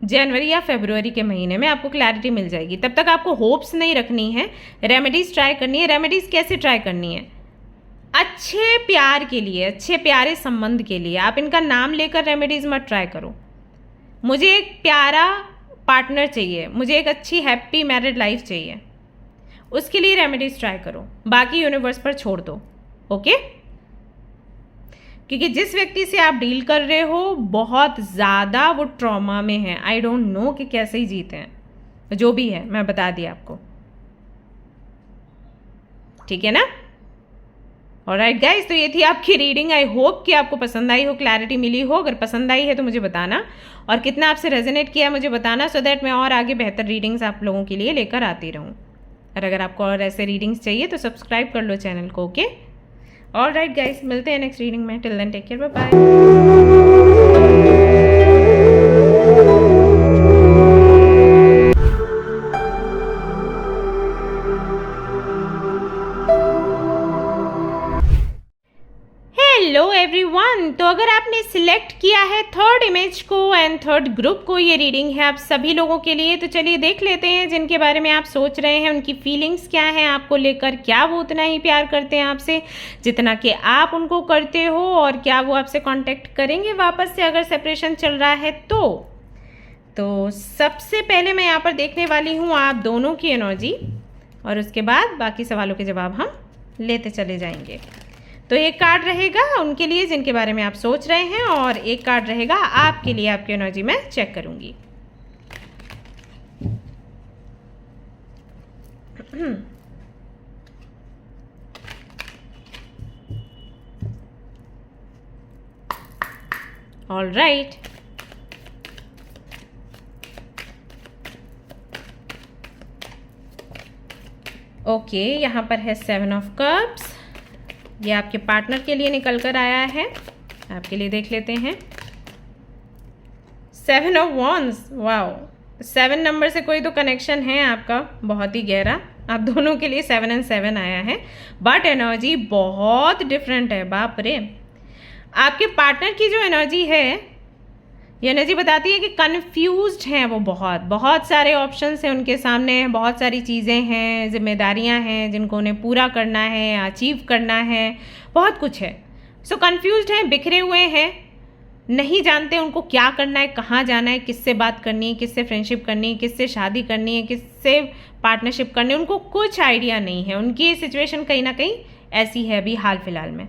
जनवरी या फरवरी के महीने में आपको क्लैरिटी मिल जाएगी। तब तक आपको होप्स नहीं रखनी है, रेमेडीज़ ट्राई करनी है। रेमेडीज़ कैसे ट्राई करनी है? अच्छे प्यार के लिए, अच्छे प्यारे संबंध के लिए। आप इनका नाम लेकर रेमेडीज़ मत ट्राई करो। मुझे एक प्यारा पार्टनर चाहिए, मुझे एक अच्छी हैप्पी मैरिड लाइफ चाहिए, उसके लिए रेमेडीज़ ट्राई करो। बाकी यूनिवर्स पर छोड़ दो, ओके। क्योंकि जिस व्यक्ति से आप डील कर रहे हो बहुत ज़्यादा वो ट्रॉमा में है। आई डोंट नो कि कैसे ही जीते हैं, जो भी है मैं बता दिया आपको, ठीक है ना। ऑलराइट गाइस, तो ये थी आपकी रीडिंग। आई होप कि आपको पसंद आई हो, क्लैरिटी मिली हो। अगर पसंद आई है तो मुझे बताना, और कितना आपसे रेजोनेट किया मुझे बताना, सो दैट मैं और आगे बेहतर रीडिंग्स आप लोगों के लिए लेकर आती रहूँ। और अगर आपको और ऐसे रीडिंग्स चाहिए तो सब्सक्राइब कर लो चैनल को, ओके। ऑलराइट गाइस, मिलते हैं नेक्स्ट रीडिंग में। Till then take care, bye bye. Hello everyone. तो अगर आपने सिलेक्ट किया है थर्ड इमेज को एंड थर्ड ग्रुप को, ये रीडिंग है आप सभी लोगों के लिए। तो चलिए देख लेते हैं जिनके बारे में आप सोच रहे हैं, उनकी फीलिंग्स क्या हैं आपको लेकर, क्या वो उतना ही प्यार करते हैं आपसे जितना कि आप उनको करते हो, और क्या वो आपसे कांटेक्ट करेंगे वापस से अगर सेपरेशन चल रहा है तो सबसे पहले मैं यहाँ पर देखने वाली हूँ आप दोनों की एनर्जी, और उसके बाद बाकी सवालों के जवाब हम लेते चले जाएंगे। तो एक कार्ड रहेगा उनके लिए जिनके बारे में आप सोच रहे हैं, और एक कार्ड रहेगा आपके लिए, आपकी एनर्जी मैं चेक करूंगी। ऑल राइट, ओके, यहाँ पर है 7 ऑफ कप्स। ये आपके पार्टनर के लिए निकल कर आया है, आपके लिए देख लेते हैं। 7 ऑफ वॉन्ड्स, वाओ, 7 नंबर से कोई तो कनेक्शन है आपका बहुत ही गहरा। आप दोनों के लिए 7 और 7 आया है, बट एनर्जी बहुत डिफरेंट है। बाप रे, आपके पार्टनर की जो एनर्जी है, ये एनर्जी बताती है कि कन्फ्यूज्ड हैं वो, बहुत सारे ऑप्शंस हैं उनके सामने, बहुत सारी चीज़ें हैं, जिम्मेदारियां हैं जिनको उन्हें पूरा करना है, अचीव करना है, बहुत कुछ है। सो कन्फ्यूज्ड हैं, बिखरे हुए हैं, नहीं जानते उनको क्या करना है, कहाँ जाना है, किससे बात करनी है, किससे फ्रेंडशिप करनी है, किससे शादी करनी है, किससे पार्टनरशिप करनी है, उनको कुछ आइडिया नहीं है। उनकी सिचुएशन कहीं ना कहीं ऐसी है अभी हाल फिलहाल में।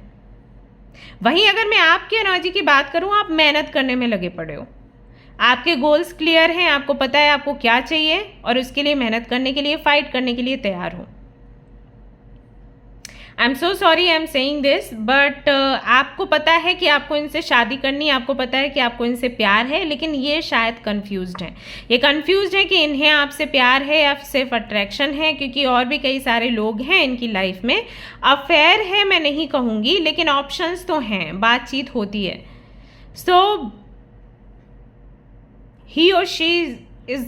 वहीं अगर मैं आपकी एनर्जी की बात करूं, आप मेहनत करने में लगे पड़े हो, आपके गोल्स क्लियर हैं, आपको पता है आपको क्या चाहिए, और उसके लिए मेहनत करने के लिए, फाइट करने के लिए तैयार हो। I am so sorry I am saying this, but आपको पता है कि आपको इनसे शादी करनी है, आपको पता है कि आपको इनसे प्यार है, लेकिन ये शायद कंफ्यूज्ड हैं। ये कंफ्यूज्ड है कि इन्हें आपसे प्यार है या सिर्फ अट्रैक्शन है, क्योंकि और भी कई सारे लोग हैं इनकी लाइफ में। अफेयर है मैं नहीं कहूँगी, लेकिन ऑप्शंस तो हैं, बातचीत होती है। सो ही और शी इज़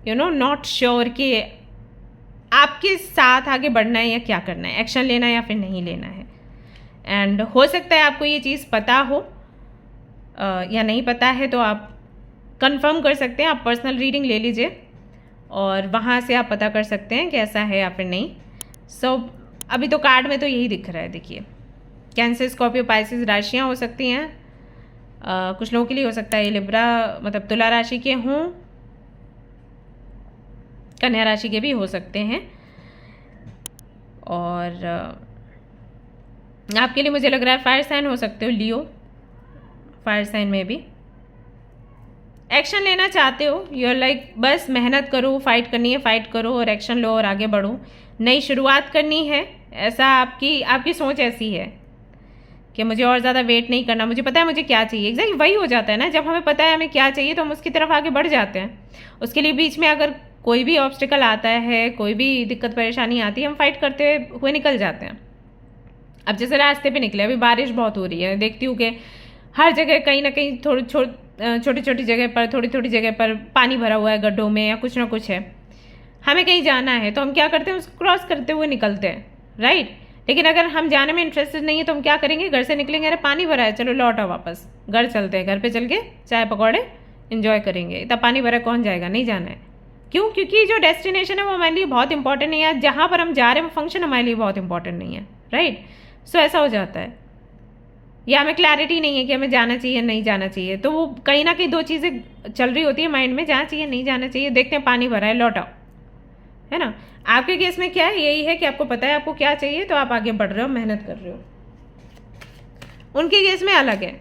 नॉट श्योर कि आपके साथ आगे बढ़ना है या क्या करना है, एक्शन लेना है या फिर नहीं लेना है। एंड हो सकता है आपको ये चीज़ पता हो या नहीं पता है, तो आप कंफर्म कर सकते हैं। आप पर्सनल रीडिंग ले लीजिए और वहाँ से आप पता कर सकते हैं कि ऐसा है या फिर नहीं। सो अभी तो कार्ड में तो यही दिख रहा है। देखिए, कैंसर, स्कॉर्पियो, पाइसेस राशियाँ हो सकती हैं। कुछ लोगों के लिए हो सकता है ये लिब्रा मतलब तुला राशि के हों, कन्या राशि के भी हो सकते हैं, और आपके लिए मुझे लग रहा है फायर साइन हो सकते हो, लियो, फायर साइन में भी एक्शन लेना चाहते हो। यू आर लाइक बस मेहनत करो, फाइट करनी है, फाइट करो और एक्शन लो और आगे बढ़ो, नई शुरुआत करनी है। ऐसा आपकी सोच ऐसी है कि मुझे और ज़्यादा वेट नहीं करना, मुझे पता है मुझे क्या चाहिए। एग्जैक्टली वही हो जाता है ना, जब हमें पता है हमें क्या चाहिए तो हम उसकी तरफ आगे बढ़ जाते हैं। उसके लिए बीच में अगर कोई भी ऑब्स्टिकल आता है, कोई भी दिक्कत परेशानी आती है, हम फाइट करते हुए निकल जाते हैं। अब जैसे रास्ते पे निकले, अभी बारिश बहुत हो रही है, देखती हूँ कि हर जगह कहीं ना कहीं छोटी छोटी जगह पर, थोड़ी थोड़ी जगह पर पानी भरा हुआ है गड्ढों में, या कुछ ना कुछ है। हमें कहीं जाना है तो हम क्या करते हैं, उसको क्रॉस करते हुए निकलते हैं, राइट। लेकिन अगर हम जाने में इंटरेस्टेड नहीं है तो हम क्या करेंगे, घर से निकलेंगे, अरे पानी भरा है, चलो लौट आओ वापस, घर चलते हैं, घर पे चल के चाय पकौड़े इन्जॉय करेंगे। इतना पानी भरा कौन जाएगा, नहीं जाना है। क्यों? क्योंकि जो डेस्टिनेशन है वो हमारे लिए बहुत इंपॉर्टेंट नहीं है, जहाँ पर हम जा रहे हैं वो फंक्शन हमारे लिए बहुत इंपॉर्टेंट नहीं है, राइट। सो ऐसा हो जाता है, या हमें क्लैरिटी नहीं है कि हमें जाना चाहिए नहीं जाना चाहिए, तो वो कहीं ना कहीं दो चीज़ें चल रही होती है माइंड में, जाना चाहिए नहीं जाना चाहिए, देखते हैं पानी भरा है, लौट आओ, है ना। आपके केस में क्या है, यही है कि आपको पता है आपको क्या चाहिए, तो आप आगे बढ़ रहे हो, मेहनत कर रहे हो। उनके केस में अलग है।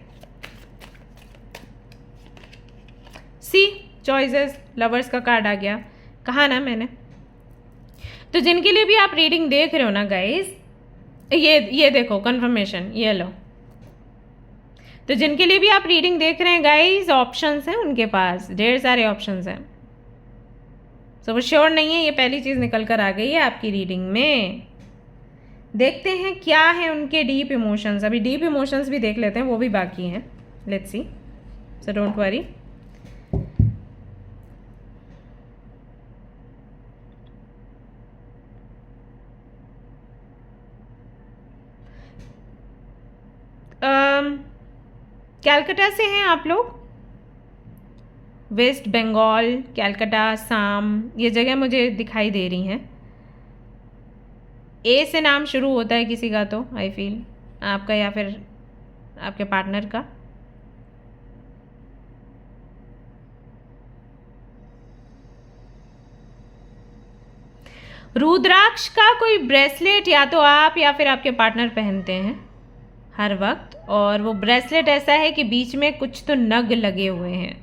सी चॉइसेस, लवर्स का कार्ड आ गया, कहा ना मैंने। तो जिनके लिए भी आप रीडिंग देख रहे हो ना गाइस, ये देखो कंफर्मेशन, ये लो। तो जिनके लिए भी आप रीडिंग देख रहे हैं गाइस, ऑप्शंस हैं उनके पास, ढेर सारे ऑप्शंस हैं। सो वो श्योर नहीं है, ये पहली चीज़ निकल कर आ गई है आपकी रीडिंग में। देखते हैं क्या है उनके डीप इमोशंस। अभी डीप इमोशंस भी देख लेते हैं, वो भी बाकी हैं। Let's see, so don't worry. Calcutta से हैं आप लोग? वेस्ट बंगाल, कैलकाटा, असम, ये जगह मुझे दिखाई दे रही हैं। ए से नाम शुरू होता है किसी का, तो आई फील आपका या फिर आपके पार्टनर का। रुद्राक्ष का कोई ब्रेसलेट या तो आप या फिर आपके पार्टनर पहनते हैं हर वक्त, और वो ब्रेसलेट ऐसा है कि बीच में कुछ तो नग लगे हुए हैं,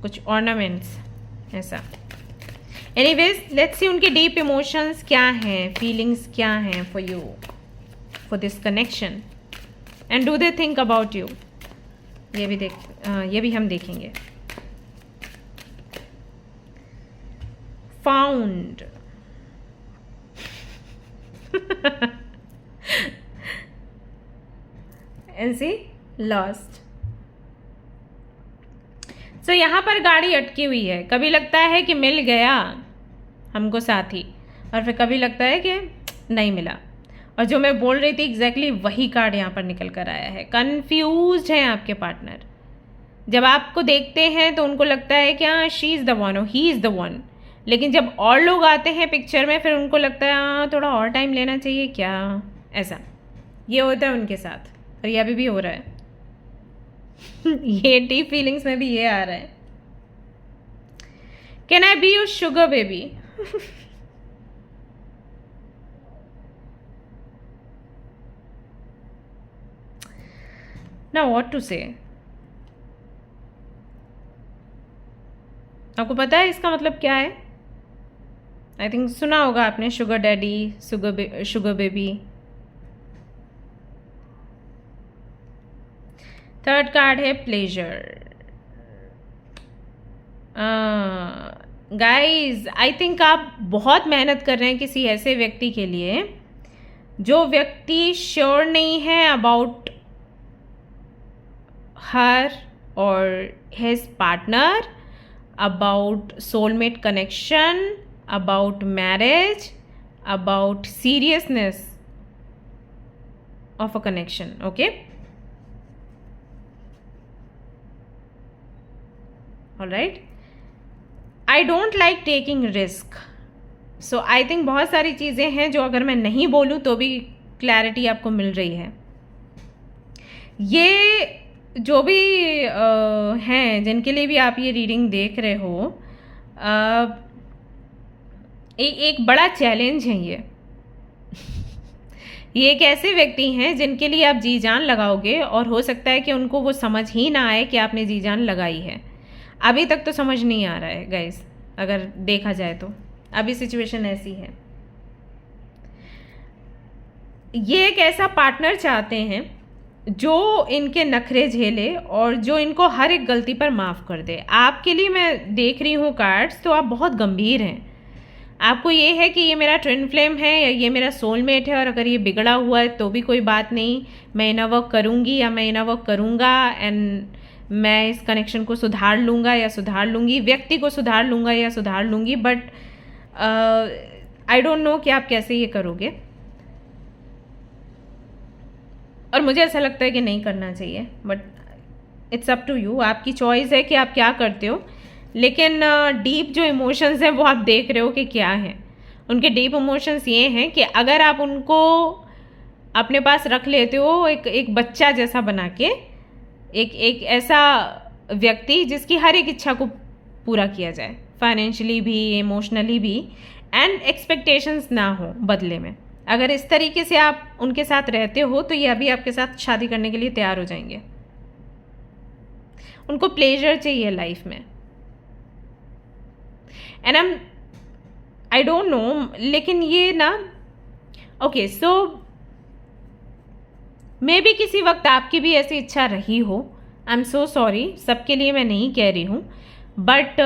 कुछ ऑर्नामेंट्स ऐसा। एनीवेज, लेट्स सी उनके डीप इमोशंस क्या हैं, फीलिंग्स क्या हैं for you, for this connection, and do they think about you. ये भी हम देखेंगे। Found and see lost. So यहाँ पर गाड़ी अटकी हुई है। कभी लगता है कि मिल गया हमको साथी, और फिर कभी लगता है कि नहीं मिला। और जो मैं बोल रही थी एग्जैक्टली वही कार्ड यहाँ पर निकल कर आया है। कन्फ्यूज्ड है आपके पार्टनर। जब आपको देखते हैं तो उनको लगता है कि हाँ शी इज़ द वन और ही इज़ द वन, लेकिन जब और लोग आते हैं पिक्चर में फिर उनको लगता है हाँ थोड़ा और टाइम लेना चाहिए क्या, ऐसा ये होता है उनके साथ। और ये अभी भी हो रहा है। ये डीप फीलिंग्स में भी ये आ रहा है। Can I be your sugar baby? ना व्हाट टू से। आपको पता है इसका क्या है? आई थिंक सुना होगा आपने, sugar daddy, sugar baby. Third card है प्लेजर। गाइज, आई थिंक आप बहुत मेहनत कर रहे हैं किसी ऐसे व्यक्ति के लिए जो व्यक्ति श्योर नहीं है अबाउट हर और his partner, about soulmate connection, about marriage, about seriousness of a connection. Okay, alright. I don't like taking risk. So I think बहुत सारी चीज़ें हैं जो अगर मैं नहीं बोलूँ तो भी क्लैरिटी आपको मिल रही है। ये जो भी हैं जिनके लिए भी आप ये रीडिंग देख रहे हो, एक बड़ा चैलेंज है ये। ये एक ऐसे व्यक्ति हैं जिनके लिए आप जी जान लगाओगे और हो सकता है कि उनको वो समझ ही ना आए कि आपने जी जान लगाई है। अभी तक तो समझ नहीं आ रहा है गाइस, अगर देखा जाए तो अभी सिचुएशन ऐसी है। ये एक ऐसा पार्टनर चाहते हैं जो इनके नखरे झेले और जो इनको हर एक गलती पर माफ़ कर दे। आपके लिए मैं देख रही हूँ कार्ड्स, तो आप बहुत गंभीर हैं। आपको ये है कि ये मेरा ट्विन फ्लेम है या ये मेरा सोलमेट है, और अगर ये बिगड़ा हुआ है तो भी कोई बात नहीं, मैं इनर वर्क करूँगी या मैं इनर वर्क करूँगा, एंड मैं इस कनेक्शन को सुधार लूँगा या सुधार लूँगी, व्यक्ति को सुधार लूँगा या सुधार लूँगी। बट आई डोंट नो कि आप कैसे ये करोगे, और मुझे ऐसा लगता है कि नहीं करना चाहिए। But it's up to you, आपकी चॉइस है कि आप क्या करते हो। लेकिन डीप जो इमोशंस हैं वो आप देख रहे हो कि क्या हैं। उनके डीप इमोशंस ये हैं कि अगर आप उनको अपने पास रख लेते हो एक बच्चा जैसा बना के, एक ऐसा व्यक्ति जिसकी हर एक इच्छा को पूरा किया जाए, फाइनेंशियली भी, इमोशनली भी, एंड एक्सपेक्टेशंस ना हो बदले में। अगर इस तरीके से आप उनके साथ रहते हो तो ये अभी आपके साथ शादी करने के लिए तैयार हो जाएंगे। उनको प्लेजर चाहिए लाइफ में, एंड आई डोंट नो, लेकिन ये ना ओके, सो मे बी किसी वक्त आपकी भी ऐसी इच्छा रही हो। आई एम सो सॉरी, सबके लिए मैं नहीं कह रही हूँ, बट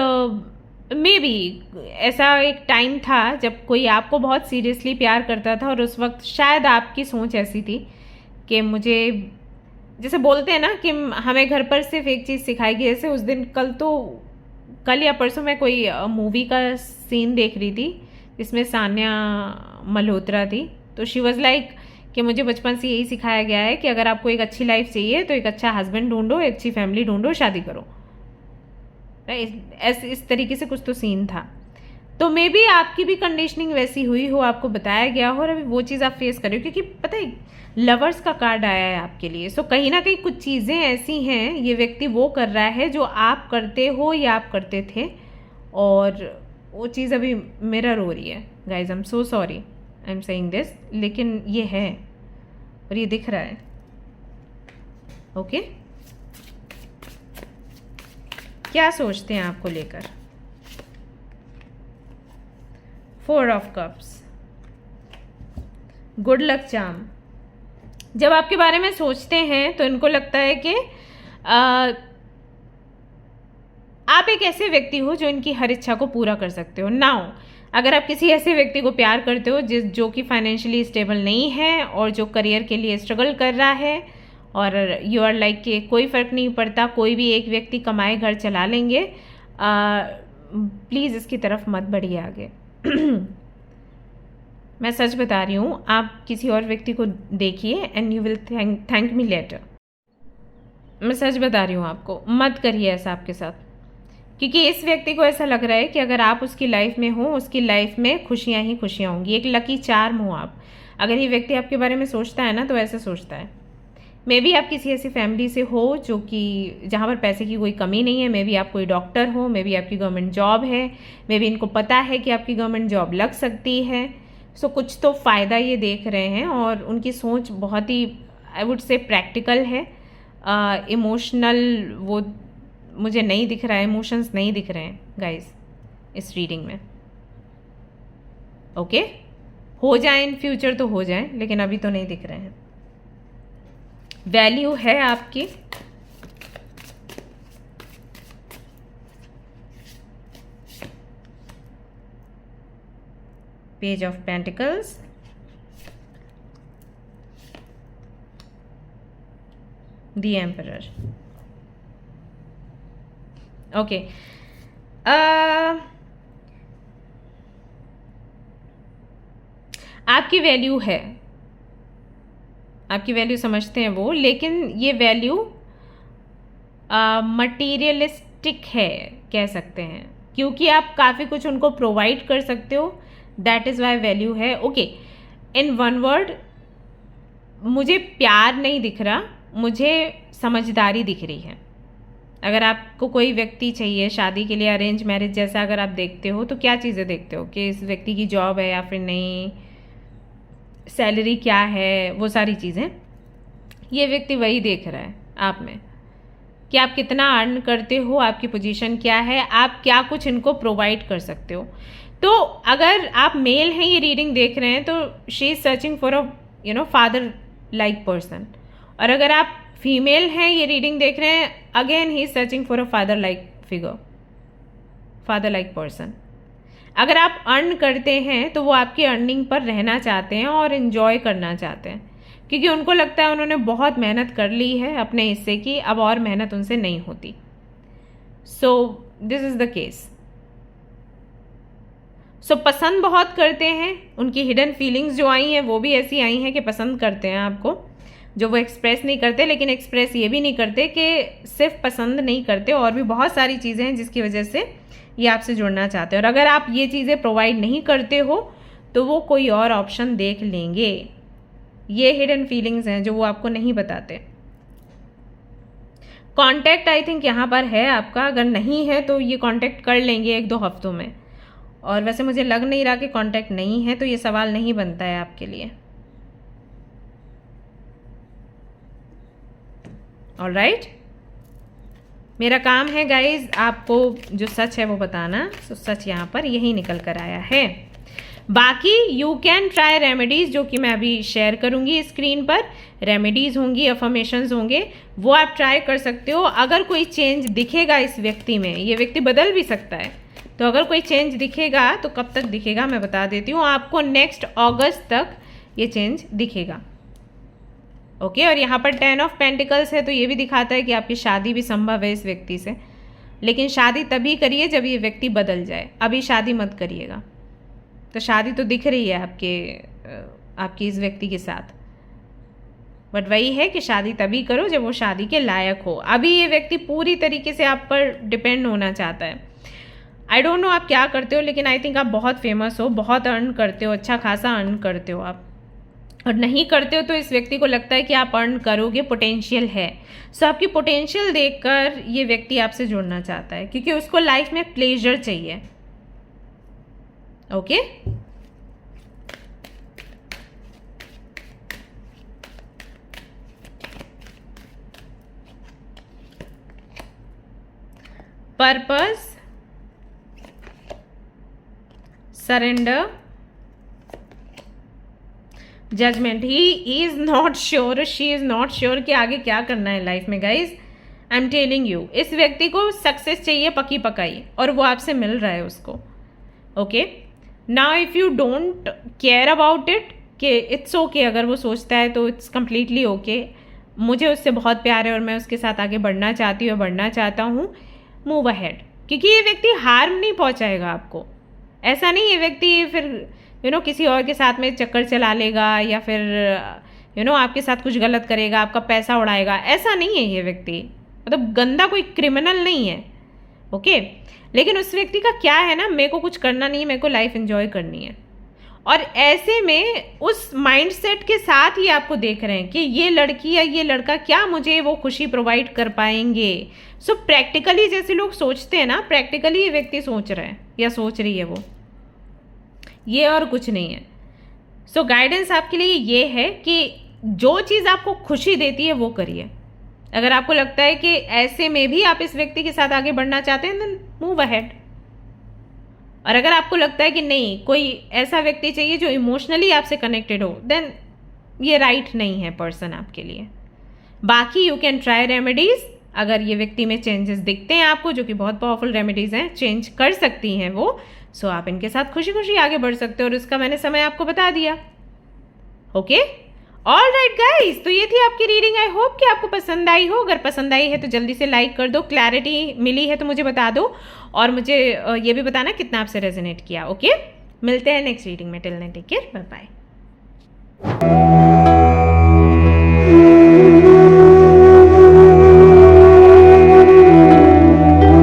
मे बी ऐसा एक टाइम था जब कोई आपको बहुत सीरियसली प्यार करता था, और उस वक्त शायद आपकी सोच ऐसी थी कि मुझे, जैसे बोलते हैं ना कि हमें घर पर सिर्फ एक चीज़ सिखाई गई। जैसे उस दिन कल या परसों मैं कोई मूवी का सीन देख रही थी जिसमें सान्या मल्होत्रा थी, तो शी वॉज लाइक कि मुझे बचपन से यही सिखाया गया है कि अगर आपको एक अच्छी लाइफ चाहिए तो एक अच्छा हस्बैंड ढूंढो, एक अच्छी फैमिली ढूंढो, शादी करो। इस तरीके से कुछ तो सीन था। तो मे बी आपकी भी कंडीशनिंग वैसी हुई हो, आपको बताया गया हो और अभी वो चीज़ आप फेस कर रहे हो, क्योंकि पता है लवर्स का कार्ड आया है आपके लिए। सो कहीं ना कहीं कुछ चीज़ें ऐसी हैं, ये व्यक्ति वो कर रहा है जो आप करते हो या आप करते थे, और वो चीज़ अभी मिरर हो रही है। Guys I am so sorry I am saying this, लेकिन ये है और ये दिख रहा है। ओके क्या सोचते हैं आपको लेकर? 4 of cups, good luck charm. जब आपके बारे में सोचते हैं तो इनको लगता है कि आप एक ऐसे व्यक्ति हो जो इनकी हर इच्छा को पूरा कर सकते हो। नाउ अगर आप किसी ऐसे व्यक्ति को प्यार करते हो जो कि फाइनेंशियली स्टेबल नहीं है और जो करियर के लिए स्ट्रगल कर रहा है, और यू आर लाइक कि कोई फ़र्क नहीं पड़ता, कोई भी एक व्यक्ति कमाए घर चला लेंगे, प्लीज़ इसकी तरफ मत बढ़िए आगे। मैं सच बता रही हूँ, आप किसी और व्यक्ति को देखिए and you will thank me later. मैं सच बता रही हूँ आपको, मत करिए ऐसा आपके साथ, क्योंकि इस व्यक्ति को ऐसा लग रहा है कि अगर आप उसकी लाइफ में हो, उसकी लाइफ में खुशियाँ ही खुशियाँ होंगी। एक लकी चार्म हो आप। अगर ये व्यक्ति आपके बारे में सोचता है ना तो ऐसे सोचता है। मे बी आप किसी ऐसी फैमिली से हो जो कि जहाँ पर पैसे की कोई कमी नहीं है। मे बी आप कोई डॉक्टर हो, मे बी आपकी गवर्नमेंट जॉब है, मे बी इनको पता है कि आपकी गवर्नमेंट जॉब लग सकती है। सो कुछ तो फ़ायदा ये देख रहे हैं और उनकी सोच बहुत ही आई वुड से प्रैक्टिकल है। इमोशनल वो मुझे नहीं दिख रहा है, इमोशंस नहीं दिख रहे हैं गाइस इस रीडिंग में। ओके हो जाए इन फ्यूचर तो हो जाए, लेकिन अभी तो नहीं दिख रहे हैं। वैल्यू है आपकी, page of pentacles, the emperor. Okay आपकी वैल्यू है, आपकी वैल्यू समझते हैं वो, लेकिन ये वैल्यू मटीरियलिस्टिक है कह सकते हैं, क्योंकि आप काफ़ी कुछ उनको प्रोवाइड कर सकते हो। दैट इज़ वाई वैल्यू है। ओके इन वन वर्ड, मुझे प्यार नहीं दिख रहा, मुझे समझदारी दिख रही है। अगर आपको कोई व्यक्ति चाहिए शादी के लिए, अरेंज मैरिज जैसा अगर आप देखते हो तो क्या चीज़ें देखते हो कि इस व्यक्ति की जॉब है या फिर नहीं, सैलरी क्या है, वो सारी चीज़ें। ये व्यक्ति वही देख रहा है आप में कि आप कितना अर्न करते हो, आपकी पोजीशन क्या है, आप क्या कुछ इनको प्रोवाइड कर सकते हो। तो अगर आप मेल हैं ये रीडिंग देख रहे हैं तो she is searching for a father like person, और अगर आप फीमेल हैं ये रीडिंग देख रहे हैं, again he is searching for a father like figure, father like person. अगर आप अर्न करते हैं तो वो आपकी अर्निंग पर रहना चाहते हैं और इन्जॉय करना चाहते हैं, क्योंकि उनको लगता है उन्होंने बहुत मेहनत कर ली है अपने हिस्से की, अब और मेहनत उनसे नहीं होती। So this is the case. So पसंद बहुत करते हैं, उनकी हिडन फीलिंग्स जो आई हैं वो भी ऐसी आई हैं कि पसंद करते हैं आपको, जो वो एक्सप्रेस नहीं करते। लेकिन एक्सप्रेस ये भी नहीं करते कि सिर्फ पसंद नहीं करते, और भी बहुत सारी चीज़ें हैं जिसकी वजह से ये आपसे जुड़ना चाहते हैं। और अगर आप ये चीज़ें प्रोवाइड नहीं करते हो तो वो कोई और ऑप्शन देख लेंगे। ये हिडन फीलिंग्स हैं जो वो आपको नहीं बताते। कांटेक्ट आई थिंक यहाँ पर है आपका, अगर नहीं है तो ये कांटेक्ट कर लेंगे 1-2 हफ्तों में। और वैसे मुझे लग नहीं रहा कि कांटेक्ट नहीं है, तो ये सवाल नहीं बनता है आपके लिए। ऑलराइट, मेरा काम है गाइज आपको जो सच है वो बताना। तो सच यहाँ पर यही निकल कर आया है। बाकी यू कैन ट्राई रेमेडीज़, जो कि मैं अभी शेयर करूँगी स्क्रीन पर। रेमेडीज़ होंगी, अफर्मेशंस होंगे, वो आप ट्राई कर सकते हो। अगर कोई चेंज दिखेगा इस व्यक्ति में, ये व्यक्ति बदल भी सकता है, तो अगर कोई चेंज दिखेगा तो कब तक दिखेगा मैं बता देती हूँ आपको। नेक्स्ट अगस्त तक ये चेंज दिखेगा। ओके और यहाँ पर 10 ऑफ पेंटिकल्स है, तो ये भी दिखाता है कि आपकी शादी भी संभव है इस व्यक्ति से, लेकिन शादी तभी करिए जब ये व्यक्ति बदल जाए। अभी शादी मत करिएगा। तो शादी तो दिख रही है आपकी इस व्यक्ति के साथ, बट वही है कि शादी तभी करो जब वो शादी के लायक हो। अभी ये व्यक्ति पूरी तरीके से आप पर डिपेंड होना चाहता है। आई डोंट नो आप क्या करते हो, लेकिन आई थिंक आप बहुत फेमस हो, बहुत अर्न करते हो, अच्छा खासा अर्न करते हो आप, और नहीं करते हो तो इस व्यक्ति को लगता है कि आप अर्न करोगे, पोटेंशियल है। सो आपकी पोटेंशियल देखकर ये व्यक्ति आपसे जुड़ना चाहता है, क्योंकि उसको लाइफ में प्लेजर चाहिए। Okay purpose, surrender, judgement. He is not sure, she is not sure कि आगे क्या करना है लाइफ में। Guys I am telling you, इस व्यक्ति को सक्सेस चाहिए पकी पकाई, और वो आपसे मिल रहा है उसको। Okay now if you don't care about it कि इट्स ओके, अगर वो सोचता है तो इट्स कम्प्लीटली ओके, मुझे उससे बहुत प्यार है और मैं उसके साथ आगे बढ़ना चाहती हूँ, बढ़ना चाहता हूँ, मूव अहेड। क्योंकि ये व्यक्ति हार्म नहीं पहुँचाएगा आपको। ऐसा नहीं ये व्यक्ति फिर किसी और के साथ में चक्कर चला लेगा, या फिर आपके साथ कुछ गलत करेगा, आपका पैसा उड़ाएगा, ऐसा नहीं है ये व्यक्ति। मतलब गंदा कोई क्रिमिनल नहीं है। ओके लेकिन उस व्यक्ति का क्या है ना, मेरे को कुछ करना नहीं है, मेरे को लाइफ एंजॉय करनी है। और ऐसे में उस माइंडसेट के साथ ही आपको देख रहे हैं कि ये लड़की या ये लड़का क्या मुझे वो खुशी प्रोवाइड कर पाएंगे। सो प्रैक्टिकली जैसे लोग सोचते हैं ना, प्रैक्टिकली ये व्यक्ति सोच रहे हैं या सोच रही है वो, ये और कुछ नहीं है। सो गाइडेंस आपके लिए ये है कि जो चीज़ आपको खुशी देती है वो करिए। अगर आपको लगता है कि ऐसे में भी आप इस व्यक्ति के साथ आगे बढ़ना चाहते हैं, देन मूव अहेड। और अगर आपको लगता है कि नहीं, कोई ऐसा व्यक्ति चाहिए जो इमोशनली आपसे कनेक्टेड हो, देन ये राइट नहीं है पर्सन आपके लिए। बाकी यू कैन ट्राई रेमेडीज़। अगर ये व्यक्ति में चेंजेस दिखते हैं आपको, जो कि बहुत पावरफुल रेमेडीज़ हैं, चेंज कर सकती हैं वो, सो आप इनके साथ खुशी खुशी आगे बढ़ सकते हो, और इसका मैंने समय आपको बता दिया। ओके ऑल राइट गाइज, तो ये थी आपकी रीडिंग। आई होप कि आपको पसंद आई हो। अगर पसंद आई है तो जल्दी से लाइक कर दो, क्लैरिटी मिली है तो मुझे बता दो, और मुझे ये भी बताना कितना आपसे रेजोनेट किया। ओके मिलते हैं नेक्स्ट रीडिंग में। Till then take care, bye bye.